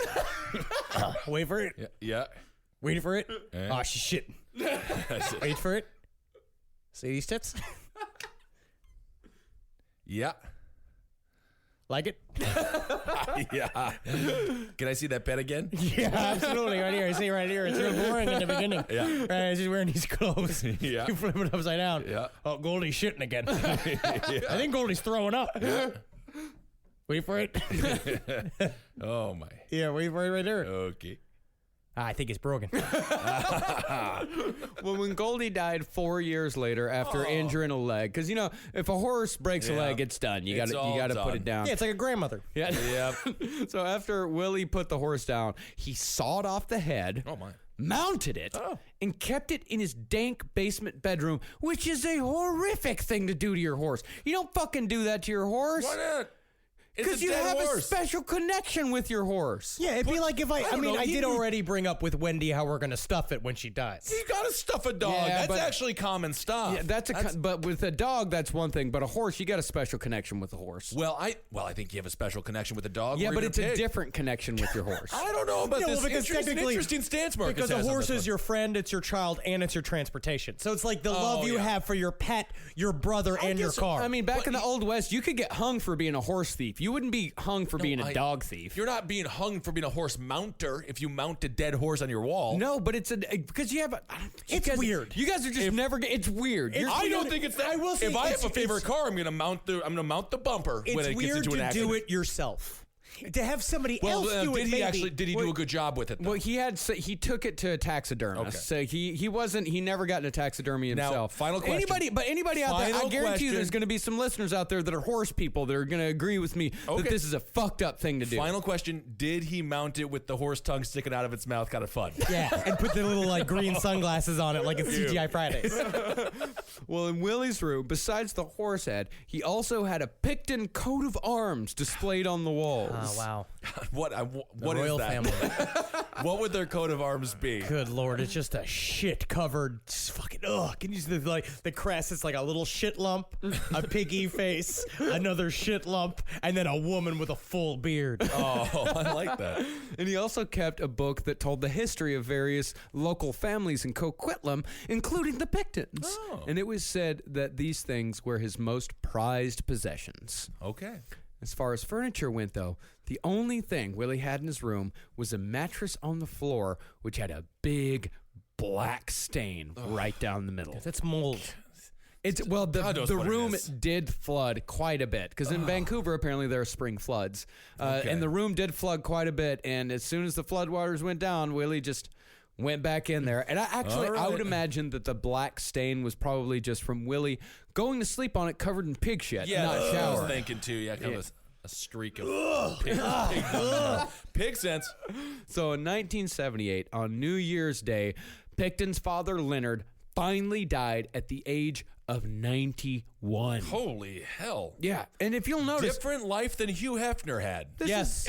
Wait for it. Yeah. Wait for it. Oh, she's shitting. Wait for it. See these tits? Yeah. Like it? Yeah. Can I see that pen again? Yeah, absolutely. Right here. I see right here. It's real boring in the beginning. Yeah. Right, she's wearing these clothes. Yeah. You flip it upside down. Yeah. Oh, Goldie's shitting again. I think Goldie's throwing up. Wait for it. Oh, my. Yeah, wait for it right there. Okay. I think it's broken. Well, when Goldie died 4 years later after injuring a leg, because you know if a horse breaks a leg, it's done. You got to put it down. Yeah, it's like a grandmother. Yeah. Yep. So after Willie put the horse down, he sawed off the head. Oh, my. Mounted it and kept it in his dank basement bedroom, which is a horrific thing to do to your horse. You don't fucking do that to your horse. Why not? Because you have a special connection with your horse. Yeah, it'd be like if I don't know, I did already bring up with Wendy how we're going to stuff it when she dies. You gotta stuff a dog. Yeah, that's but- actually common stuff. Yeah, but with a dog, that's one thing. But a horse, you got a special connection with the horse. Well, I think you have a special connection with a dog. Yeah, or but even it's pig. a different connection with your horse. I don't know about Yeah, this. well, because It's an technically- interesting stance, Marcus. Because a has on horse this is one. your friend, it's your child, and it's your transportation. So it's like the love you yeah. have for your pet, your brother, and your guess- car. I mean, back in the Old West, you could get hung for being a horse thief. You wouldn't be hung for being a dog thief. You're not being hung for being a horse mounter if you mount a dead horse on your wall. No, but it's because you have a. It's weird. You guys are just never. It's weird. I don't think it's that. I will say if I have it's- a favorite car, I'm gonna mount the bumper when it's it gets weird into an to accident. do it yourself. To have somebody else do did it, he maybe. actually? Did he do a good job with it? Though? Well, he took it to a taxidermist. Okay. So he never got into taxidermy Now, himself. final question. Anybody out there, I Final guarantee you, there's question. going to be some listeners out there that are horse people that are going to agree with me Okay. that this is a fucked up thing to do. Final question: did he mount it with the horse tongue sticking out of its mouth? Kind of fun. Yeah, and put the little like green sunglasses on it like it's CGI Fridays. Well, in Willie's room, besides the horse head, he also had a Pickton coat of arms displayed on the walls. Oh, wow. What is royal that? family. What would their coat of arms be? Good Lord, it's just a shit covered fucking can you see the crest? It's like a little shit lump, a piggy face, another shit lump, and then a woman with a full beard. Oh, I like that. And he also kept a book that told the history of various local families in Coquitlam, including the Picktons. Oh. And it was said that these things were his most prized possessions. Okay. As far as furniture went, though, the only thing Willie had in his room was a mattress on the floor, which had a big black stain right down the middle. That's mold. God knows the what it room is. Did flood quite a bit because in Vancouver apparently there are spring floods, and the room did flood quite a bit. And as soon as the floodwaters went down, Willie just went back in there. And I would imagine that the black stain was probably just from Willie going to sleep on it covered in pig shit, Yeah, not that's what I shower. was thinking too. Yeah, kind of a streak of pig sense. So in 1978, on New Year's Day, Pickton's father Leonard finally died at the age of 91. Holy hell! Yeah, and if you'll notice, Different life than Hugh Hefner had. Yes.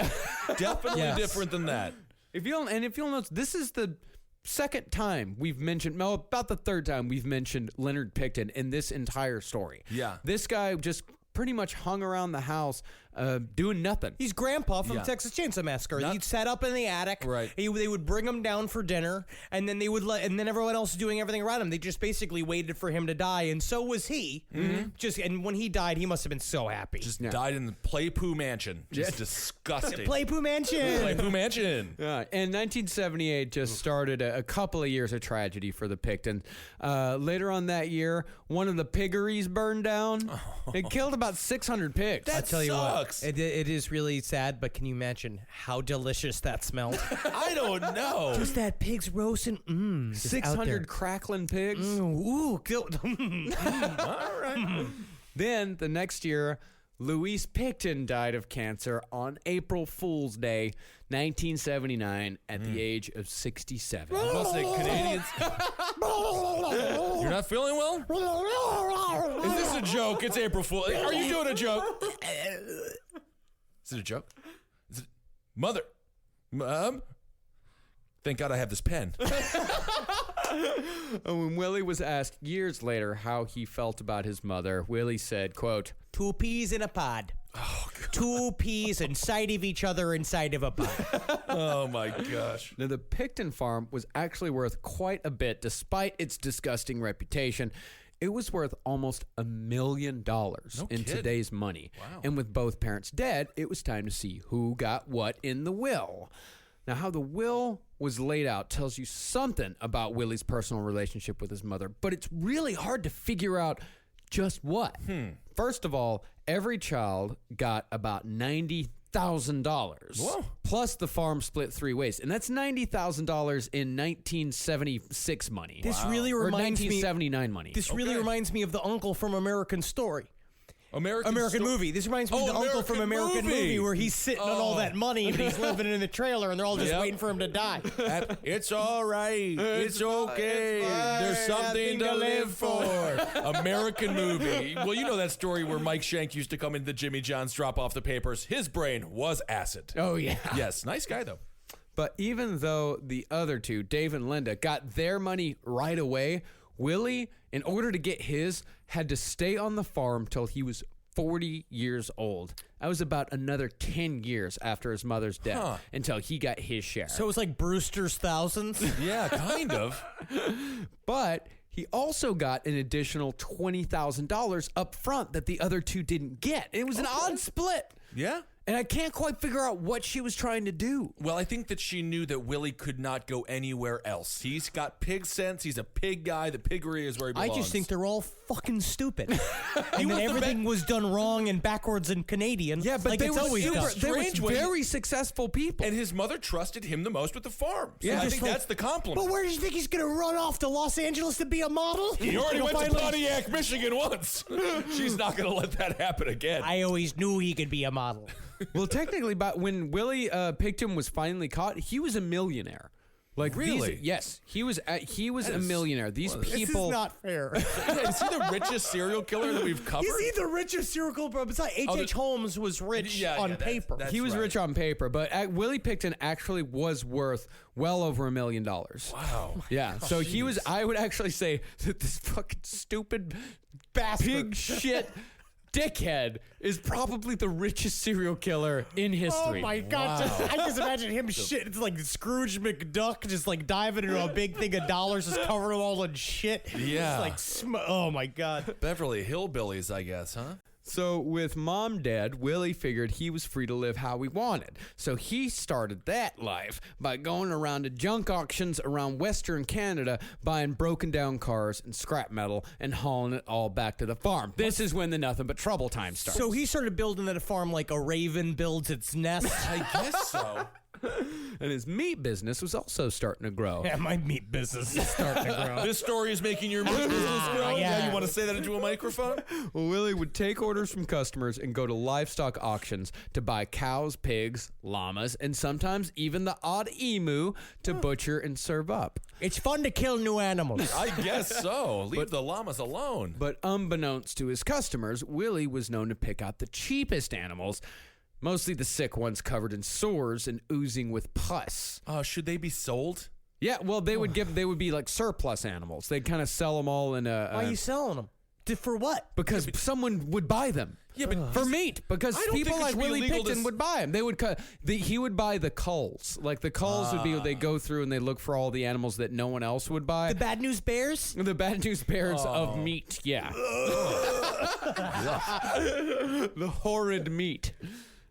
Definitely Yes. different than that. if you'll notice, this is the second time we've mentioned, no, about the third time we've mentioned Leonard Pickton in this entire story. Yeah. This guy just pretty much hung around the house doing nothing. He's Grandpa from Yeah. Texas Chainsaw Massacre. Not- He'd set up in the attic. Right. They would bring him down for dinner, and then and then everyone else was doing everything around him. They just basically waited for him to die, and so was he. And when he died, he must have been so happy. Just died in the Play-Poo Mansion. Just disgusting. Play-Poo Mansion. Play-Poo Mansion. And 1978 just started a couple of years of tragedy for the Pickton. Later on that year, one of the piggeries burned down. It killed about 600 pigs. I'll tell you sucks. what, it is really sad, but can you imagine how delicious that smelled? I don't know. Just that pig's roasting. Just out there. 600 crackling pigs. Ooh, All right. Then the next year, Louise Pickton died of cancer on April Fool's Day, 1979, at the age of 67. I was about to say, Canadians. You're not feeling well? Is this a joke? It's April Fool. Are you doing a joke? Is it a joke? Is it Mother? Mom? Thank God I have this pen. When Willie was asked years later how he felt about his mother, Willie said, quote, 2 peas in a pod. Oh, 2 peas inside of each other inside of a pod. Oh my gosh. Now, the Pickton farm was actually worth quite a bit despite its disgusting reputation. It was worth almost $1 million in today's money. Wow. And with both parents dead, it was time to see who got what in the will. Now, how the will was laid out tells you something about Willie's personal relationship with his mother, but it's really hard to figure out just what. First of all, every child got about $90,000. Plus the farm split 3 ways. And that's $90,000 in 1976 money. This really reminds me 1979 money. This really reminds me of the uncle from American Story. American Movie. This reminds me of the uncle from American movie where he's sitting on all that money and he's living in the trailer and they're all just waiting for him to die. It's all right. It's okay. There's something to live for. American Movie. Well, you know that story where Mike Shank used to come into Jimmy John's, drop off the papers. His brain was acid. Oh, yeah. Yes. Nice guy, though. But even though the other two, Dave and Linda, got their money right away, Willie, in order to get his, had to stay on the farm till he was 40 years old. That was about another 10 years after his mother's death until he got his share. So it was like Brewster's Thousands? Yeah, kind of. But he also got an additional $20,000 up front that the other two didn't get. It was an odd split. Yeah. And I can't quite figure out what she was trying to do. Well, I think that she knew that Willie could not go anywhere else. He's got pig sense. He's a pig guy. The piggery is where he belongs. I just think they're all fucking stupid. And then everything was done wrong and backwards and Canadian. Yeah, but like they it's were always super, done. they were Strange when very successful people. And his mother trusted him the most with the farm. So Yeah, I just think like- that's the compliment. But where do you think he's going to run off to Los Angeles to be a model? He already went to Finally- Pontiac, Michigan once. She's not going to let that happen again. I always knew he could be a model. Well, technically, but when Willie Pickton was finally caught, he was a millionaire. Like Really? Yes, he was a is- millionaire. These well, This people. is not fair. Is he the richest serial killer that we've covered? Is he the richest serial killer? Besides, H.H. Holmes was rich on paper. He was rich on paper, but Willie Pickton actually was worth well over $1 million. Wow. Yeah, so he was. I would actually say that this fucking stupid Bastard. pig shit dickhead is probably the richest serial killer in history. Oh my God! I just imagine him shit. It's like Scrooge McDuck, just like diving into a big thing of dollars, just covering them all in shit. Yeah. Just like oh my God. Beverly Hillbillies, I guess, huh? So with mom dead, Willie figured he was free to live how he wanted. So he started that life by going around to junk auctions around Western Canada, buying broken down cars and scrap metal and hauling it all back to the farm. This is when the nothing but trouble time starts. So he started building at a farm like a raven builds its nest. I guess so. and his meat business was also starting to grow. Yeah, my meat business is starting to grow. This story is making your business grow? yeah. You want to say that into a microphone? Well, Willie would take orders from customers and go to livestock auctions to buy cows, pigs, llamas, and sometimes even the odd emu to butcher and serve up. It's fun to kill new animals. I guess so. Leave the llamas alone. But unbeknownst to his customers, Willie was known to pick out the cheapest animals, mostly the sick ones covered in sores and oozing with pus. Should they be sold? Yeah, well, they would be like surplus animals. They'd kind of sell them all in a. Why are you selling them? For what? Because someone would buy them. Yeah, but for meat, because I don't people think it like should be Willie illegal to Pickton would buy them. They would he would buy the culls. Like the culls would be they go through and they look for all the animals that no one else would buy. The bad news bears? The bad news bears of meat, yeah. The horrid meat.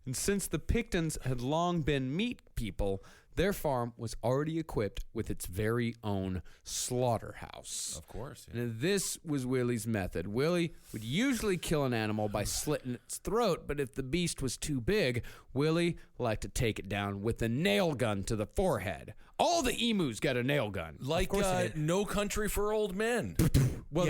And since the Picktons had long been meat people, their farm was already equipped with its very own slaughterhouse. Of course. Yeah. And this was Willie's method. Willie would usually kill an animal by slitting its throat, but if the beast was too big, Willie liked to take it down with a nail gun to the forehead. All the emus got a nail gun. Like No Country for Old Men. Well,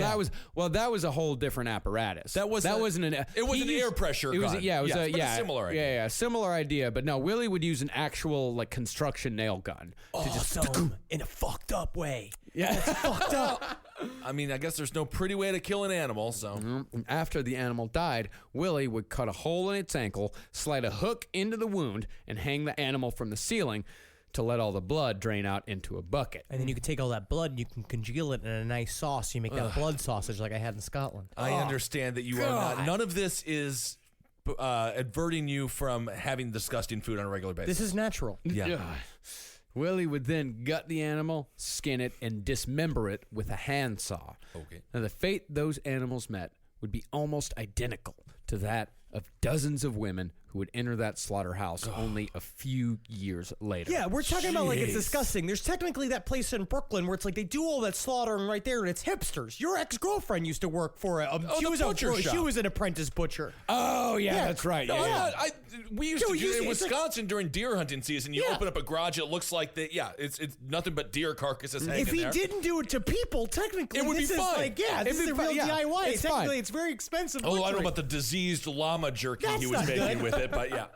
that was a whole different apparatus. It was an air pressure gun. It was a similar idea. Yeah, similar idea. But no, Willie would use an actual like construction nail gun to just in a fucked up way. yeah. Fucked up. I mean, I guess there's no pretty way to kill an animal, so. After the animal died, Willie would cut a hole in its ankle, slide a hook into the wound, and hang the animal from the ceiling to let all the blood drain out into a bucket. And then you can take all that blood and you can congeal it in a nice sauce. You make that blood sausage like I had in Scotland. I understand that you are not. None of this is averting you from having disgusting food on a regular basis. This is natural. Yeah. Willie would then gut the animal, skin it, and dismember it with a handsaw. Okay. Now, the fate those animals met would be almost identical to that of dozens of women who would enter that slaughterhouse only a few years later. Yeah, we're talking about like it's disgusting. There's technically that place in Brooklyn where it's like they do all that slaughtering right there, and it's hipsters. Your ex-girlfriend used to work for it. She was she was an apprentice butcher. Oh yeah, that's right. No, Yeah. we used to do it in Wisconsin during deer hunting season. You open up a garage, it looks like it's nothing but deer carcasses hanging If he there. didn't do it to people, technically, It would be this is fine. like, this is a real DIY. It's Technically, fine. it's very expensive. Oh, I don't know butchering. about the diseased llama jerky That's he was not making good. with it, but yeah.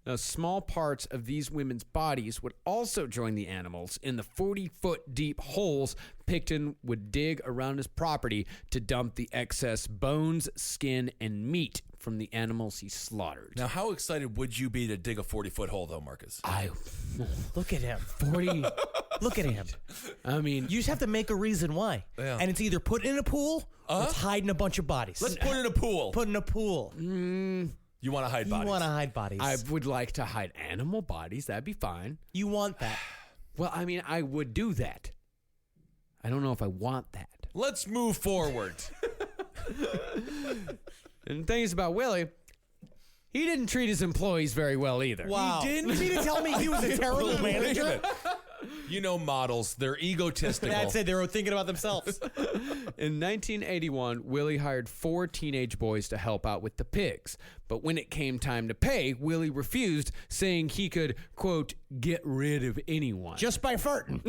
Now, small parts of these women's bodies would also join the animals in the 40-foot deep holes Pickton would dig around his property to dump the excess bones, skin, and meat from the animals he slaughtered. Now, how excited would you be to dig a 40-foot hole, though, Marcus? Look at him. 40. Look at him. I mean, You just have to make a reason why. Yeah. And it's either put in a pool or it's hiding a bunch of bodies. Let's put it in a pool. Put in a pool. You want to hide You bodies? want to hide bodies. I would like to hide animal bodies. That'd be fine. You want that. Well, I mean, I would do that. I don't know if I want that. Let's move forward. And the thing is about Willie, he didn't treat his employees very well either. Wow. You mean to tell me he was a terrible manager? You know models. They're egotistical. That's it. They were thinking about themselves. In 1981, Willie hired 4 teenage boys to help out with the pigs. But when it came time to pay, Willie refused, saying he could, quote, get rid of anyone. Just by farting.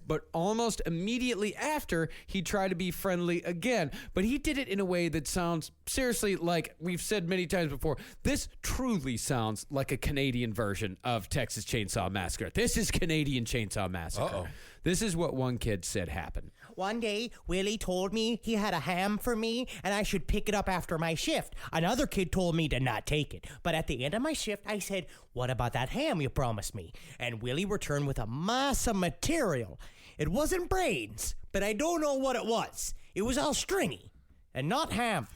But almost immediately after, he tried to be friendly again. But he did it in a way that sounds, seriously, like we've said many times before, this truly sounds like a Canadian version of Texas Chainsaw Massacre. This is Canadian Chainsaw Massacre. Uh-oh. This is what one kid said happened. One day, Willie told me he had a ham for me and I should pick it up after my shift. Another kid told me to not take it. But at the end of my shift, I said, what about that ham you promised me? And Willie returned with a mass of material. It wasn't brains, but I don't know what it was. It was all stringy and not ham.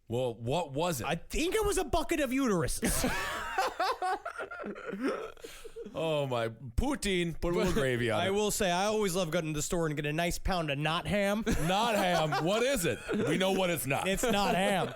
Well, what was it? I think it was a bucket of uteruses. Oh, my. Poutine. Put a little gravy on it. I will say, I always love going to the store and get a nice pound of not ham. Not ham. What is it? We know what it's not. It's not ham.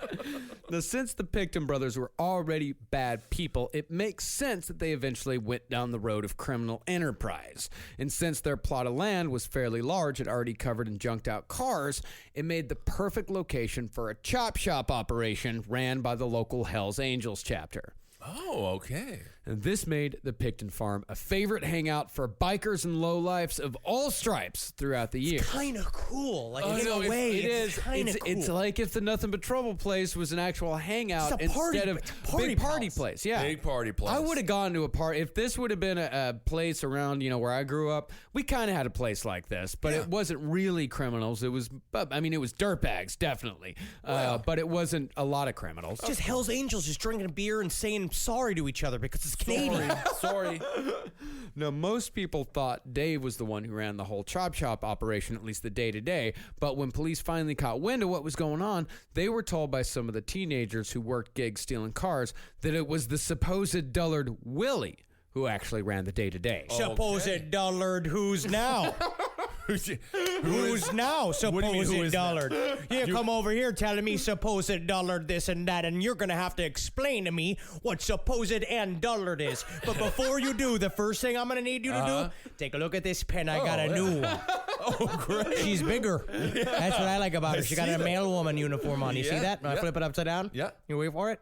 Now, since the Pickton brothers were already bad people, it makes sense that they eventually went down the road of criminal enterprise. And since their plot of land was fairly large and already covered in junked out cars, it made the perfect location for a chop shop operation ran by the local Hells Angels chapter. Oh, okay. And this made the Pickton farm a favorite hangout for bikers and lowlifes of all stripes throughout the year. Kind of cool. Like, in no, a way, It is. kind of cool. It's like if the Nothing But Trouble place was an actual hangout It's a party- instead of it's a party big party palace. place. Yeah, Big party place. I would have gone to a party if this would have been a place around, where I grew up. We kind of had a place like this, but it wasn't really criminals. It was, it was dirtbags, definitely. But it wasn't a lot of criminals. Just Hell's Angels just drinking beer and saying sorry to each other because it's Canadian. Sorry. Now, most people thought Dave was the one who ran the whole chop shop operation, at least the day-to-day, but when police finally caught wind of what was going on, they were told by some of the teenagers who worked gigs stealing cars that it was the supposed dullard Willie who actually ran the day-to-day. Supposed dullard, who's now? Who's now What do you mean, who supposed is dullard? You come over here telling me supposed dullard this and that, and you're going to have to explain to me what supposed and dullard is. But before you do, the first thing I'm going to need you to do, take a look at this pen. I got a new one. Oh, great. She's bigger. That's what I like about her. She got a male woman uniform on. You see Yeah, that? When I yeah. flip it upside down? Yeah. You wait for it?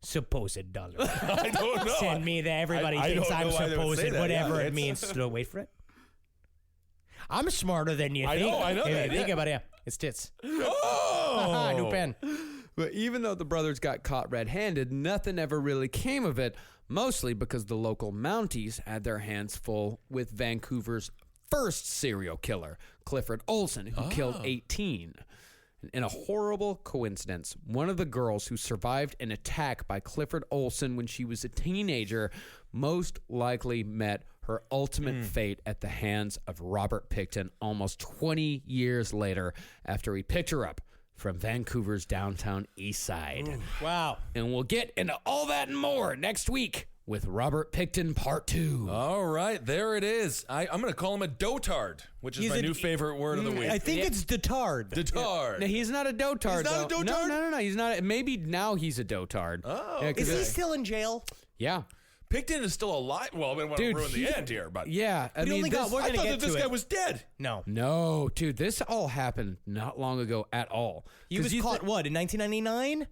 Supposed dullard. I don't know. Send me that. Everybody I thinks don't I'm know why they would supposed, say that. whatever Yeah, it it's- means. Slow, wait for it. I'm smarter than you I think. know Hey, that, think yeah. about it. It's tits. Oh. New pen. But even though the brothers got caught red-handed, nothing ever really came of it, mostly because the local Mounties had their hands full with Vancouver's first serial killer, Clifford Olson, who killed 18. In a horrible coincidence, one of the girls who survived an attack by Clifford Olson when she was a teenager most likely met her ultimate fate at the hands of Robert Pickton almost 20 years later after he picked her up from Vancouver's downtown east side. Wow. And we'll get into all that and more next week with Robert Pickton Part 2. All right, there it is. I'm going to call him a dotard, which is my new favorite word of the week. I think it's dotard. Dotard. No, he's not a dotard. He's not though. a dotard? No. He's not. Maybe now he's a dotard. Oh. Yeah, Is he still in jail? Yeah. Pickton is still alive. Well, I don't want to ruin the end here, but Yeah. I We mean, only got- we're I gonna thought get that this to guy it. was dead. No. No, dude, this all happened not long ago at all. He was caught, what, in 1999?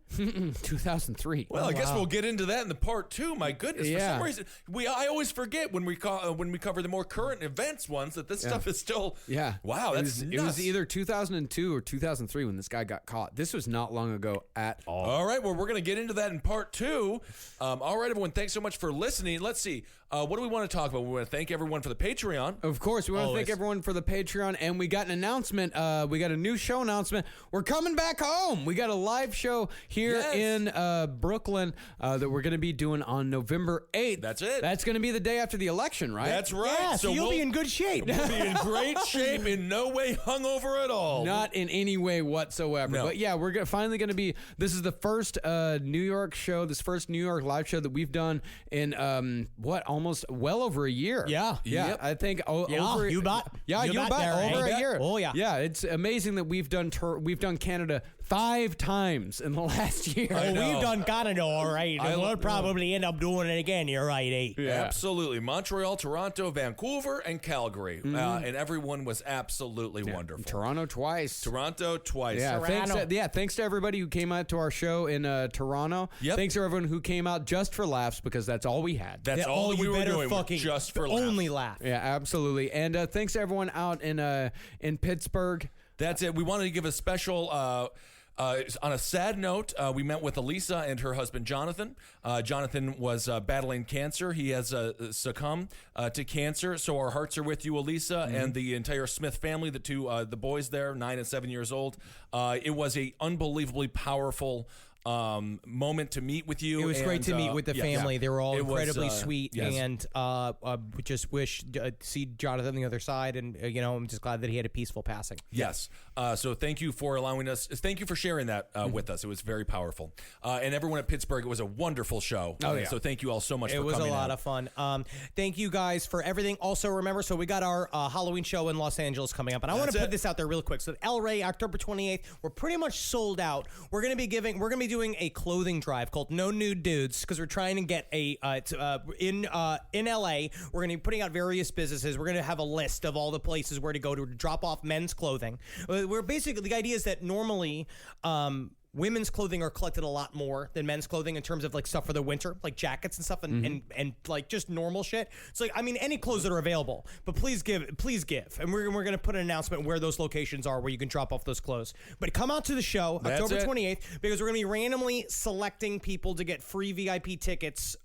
2003. Well, I guess we'll get into that in the part 2. My goodness, for some reason, I always forget when we cover the more current events ones that this stuff is still. Yeah. Wow, that's it nuts. was either 2002 or 2003 when this guy got caught. This was not long ago at all. All right, well, we're going to get into that in part 2. All right, everyone, thanks so much for listening. Let's see. What do we want to talk about? We want to thank everyone for the Patreon. Of course, we want to thank everyone for the Patreon, and we got an announcement. We got a new show announcement. We're coming back home. We got a live show here in Brooklyn that we're going to be doing on November 8th. That's it. That's going to be the day after the election, right? That's right. Yeah, so you'll be in good shape. We'll be in great shape, in no way hungover at all. Not in any way whatsoever. No. But yeah, we're finally going to be. This is the first New York show, this first New York live show that we've done in almost well over a year. Yeah. Yeah. Yep. I think Yeah, over. you bet. Yeah, You you bet bet. there, Over eh? a year. Oh, yeah. Yeah, it's amazing that we've done Canada 5 times in the last year. I know. We've done Canada all right, and we'll probably end up doing it again. You're right, eh? Yeah. Absolutely. Montreal, Toronto, Vancouver, and Calgary. And everyone was absolutely wonderful. Toronto twice. Toronto twice. Yeah, Toronto. thanks to everybody who came out to our show in Toronto. Yep. Thanks to everyone who came out just for laughs because that's all we had. That's all that we you were better doing, fucking just for laughs. only laugh. Yeah, absolutely. And thanks to everyone out in Pittsburgh. That's it. We wanted to give a special. On a sad note, we met with Elisa and her husband Jonathan. Jonathan was battling cancer. He has succumbed to cancer. So our hearts are with you, Elisa, and the entire Smith family. The boys there, 9 and 7 years old. It was a unbelievably powerful moment to meet with you. It was great to meet with the family. They were all It was, incredibly sweet, yes. and we just wish to see Jonathan on the other side. And I'm just glad that he had a peaceful passing. Yes. So thank you for allowing us. Thank you for sharing that with us. It was very powerful. And everyone at Pittsburgh, it was a wonderful show. Oh, yeah. So thank you all so much for It coming was a lot out. of fun. Thank you guys for everything. Also, remember, so we got our Halloween show in Los Angeles coming up, and I want to That's put it. this out there real quick. So El Rey, October 28th, we're pretty much sold out. We're gonna be doing a clothing drive called No Nude Dudes because we're trying to get in LA. We're gonna be putting out various businesses. We're gonna have a list of all the places where to go to drop off men's clothing. We're basically, the idea is that normally women's clothing are collected a lot more than men's clothing in terms of like stuff for the winter, like jackets and stuff, and like just normal shit. It's like, I mean, any clothes that are available, but please give, and we're gonna put an announcement where those locations are where you can drop off those clothes. But come out to the show That's October it. 28th because we're gonna be randomly selecting people to get free VIP tickets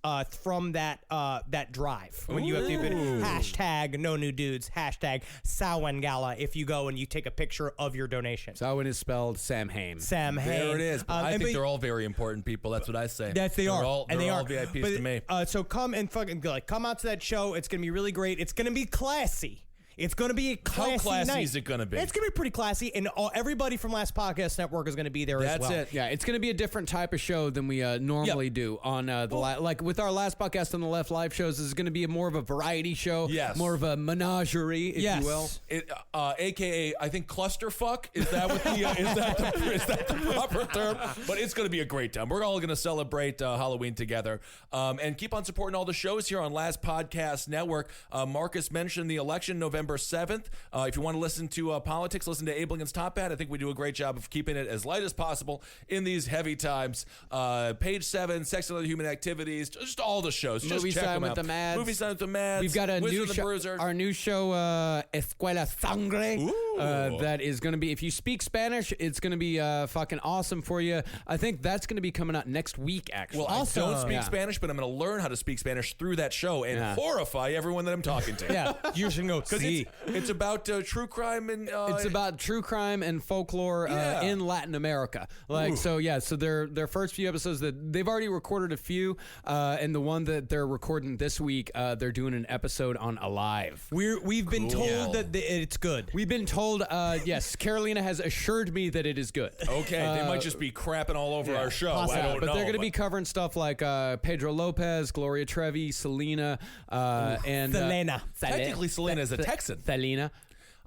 from that drive. When you have to put hashtag No New Dudes, hashtag Samhain Gala if you go and you take a picture of your donation. Samhain is spelled Sam Hain. Sam There Hain. it is. I and think but- they're all very important people. That's what I say. That they are, They're they all are VIPs But, to me. So come and fucking come out to that show. It's gonna be really great. It's gonna be classy. It's going to be a classy How classy night. is it going to be? It's going to be pretty classy, and everybody from Last Podcast Network is going to be there as well. That's it. Yeah, it's going to be a different type of show than we normally do on like with our Last Podcast on the Left live shows. This is going to be more of a variety show, Yes. more of a menagerie, if Yes. you will. It, AKA, I think clusterfuck. Is that what the is that the proper term? But it's going to be a great time. We're all going to celebrate Halloween together, and keep on supporting all the shows here on Last Podcast Network. Marcus mentioned the election, November 7th. If you want to listen to politics, listen to Abe Lincoln's Top Hat. I think we do a great job of keeping it as light as possible in these heavy times. Page 7, Sex and Other Human Activities, just all the shows. Just Movie check Sign them with out. the Mads. Movie Sign with the Mads. We've got a Wizard new the show, Bruiser. our new show, Escuela Sangre. That is going to be, if you speak Spanish, it's going to be fucking awesome for you. I think that's going to be coming out next week, actually. Well, I don't speak Yeah. Spanish, but I'm going to learn how to speak Spanish through that show and horrify everyone that I'm talking to. Yeah, you're just going to go, Because oui. It's about true crime and it's about true crime and folklore Yeah. in Latin America. Like, so their first few episodes that they've already recorded a few, and the one that they're recording this week, they're doing an episode on Alive. We've been told that it's good. We've been told, yes, Carolina has assured me that it is good. Okay, they might just be crapping all over our show. Possibly. I don't But know. they're going to be covering stuff like Pedro Lopez, Gloria Trevi, Selena, and Selena. Technically, Selena is a Texan. Selena.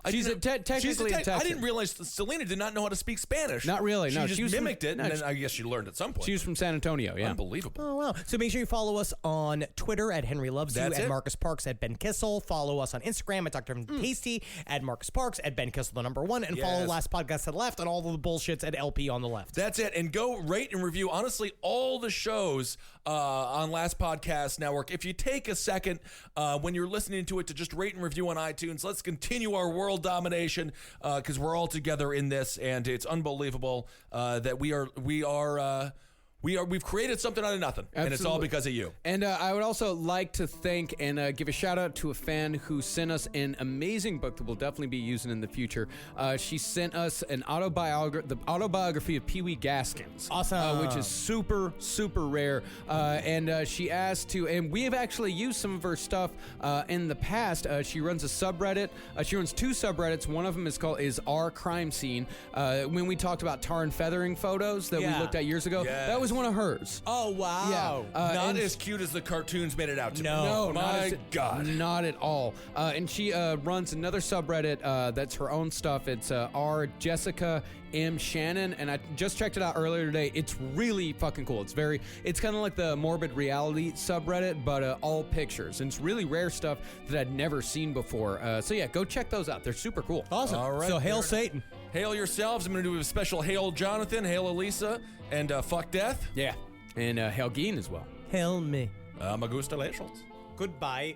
She's technically a Texan. I didn't realize that Selena did not know how to speak Spanish. Not really, She no. just She was from- mimicked it, no, and she- then I guess she learned at some point. She was from San Antonio, yeah. Unbelievable. Oh, wow. So make sure you follow us on Twitter at Henry Loves You, That's at it. Marcus Parks, at Ben Kissel. Follow us on Instagram at Dr. Tasty, at Marcus Parks, at Ben Kissel, the number 1. And follow Yes. Last Podcast to the left and all of the bullshits at LP on the left. That's it. And go rate and review, honestly, all the shows on Last Podcast Network. If you take a second when you're listening to it to just rate and review on iTunes, let's continue our world domination because we're all together in this, and it's unbelievable that we've created something out of nothing, and it's all Absolutely. because of you. And I would also like to thank and give a shout out to a fan who sent us an amazing book that we'll definitely be using in the future. She sent us the autobiography of Pee Wee Gaskins. Awesome. Which is super, super rare. And she asked to, and we have actually used some of her stuff in the past. She runs a subreddit. She runs 2 subreddits. One of them is Our Crime Scene. When we talked about tar and feathering photos that we looked at years ago, Yes. that was one of hers. Oh, wow. Yeah. Not and as cute as the cartoons made it out to be. No. My God. Not at all. And she runs another subreddit that's her own stuff. It's R Jessica M Shannon, and I just checked it out earlier today. It's really fucking cool. It's kind of like the morbid reality subreddit, but all pictures, and it's really rare stuff that I'd never seen before. So yeah, go check those out. They're super cool. Awesome. All right, So, hail there it is. Satan. Hail yourselves. I'm going to do a special Hail Jonathan, Hail Elisa, and Fuck Death. Yeah, and Helgeen as well. Hail me. Magusta Leschels. Goodbye.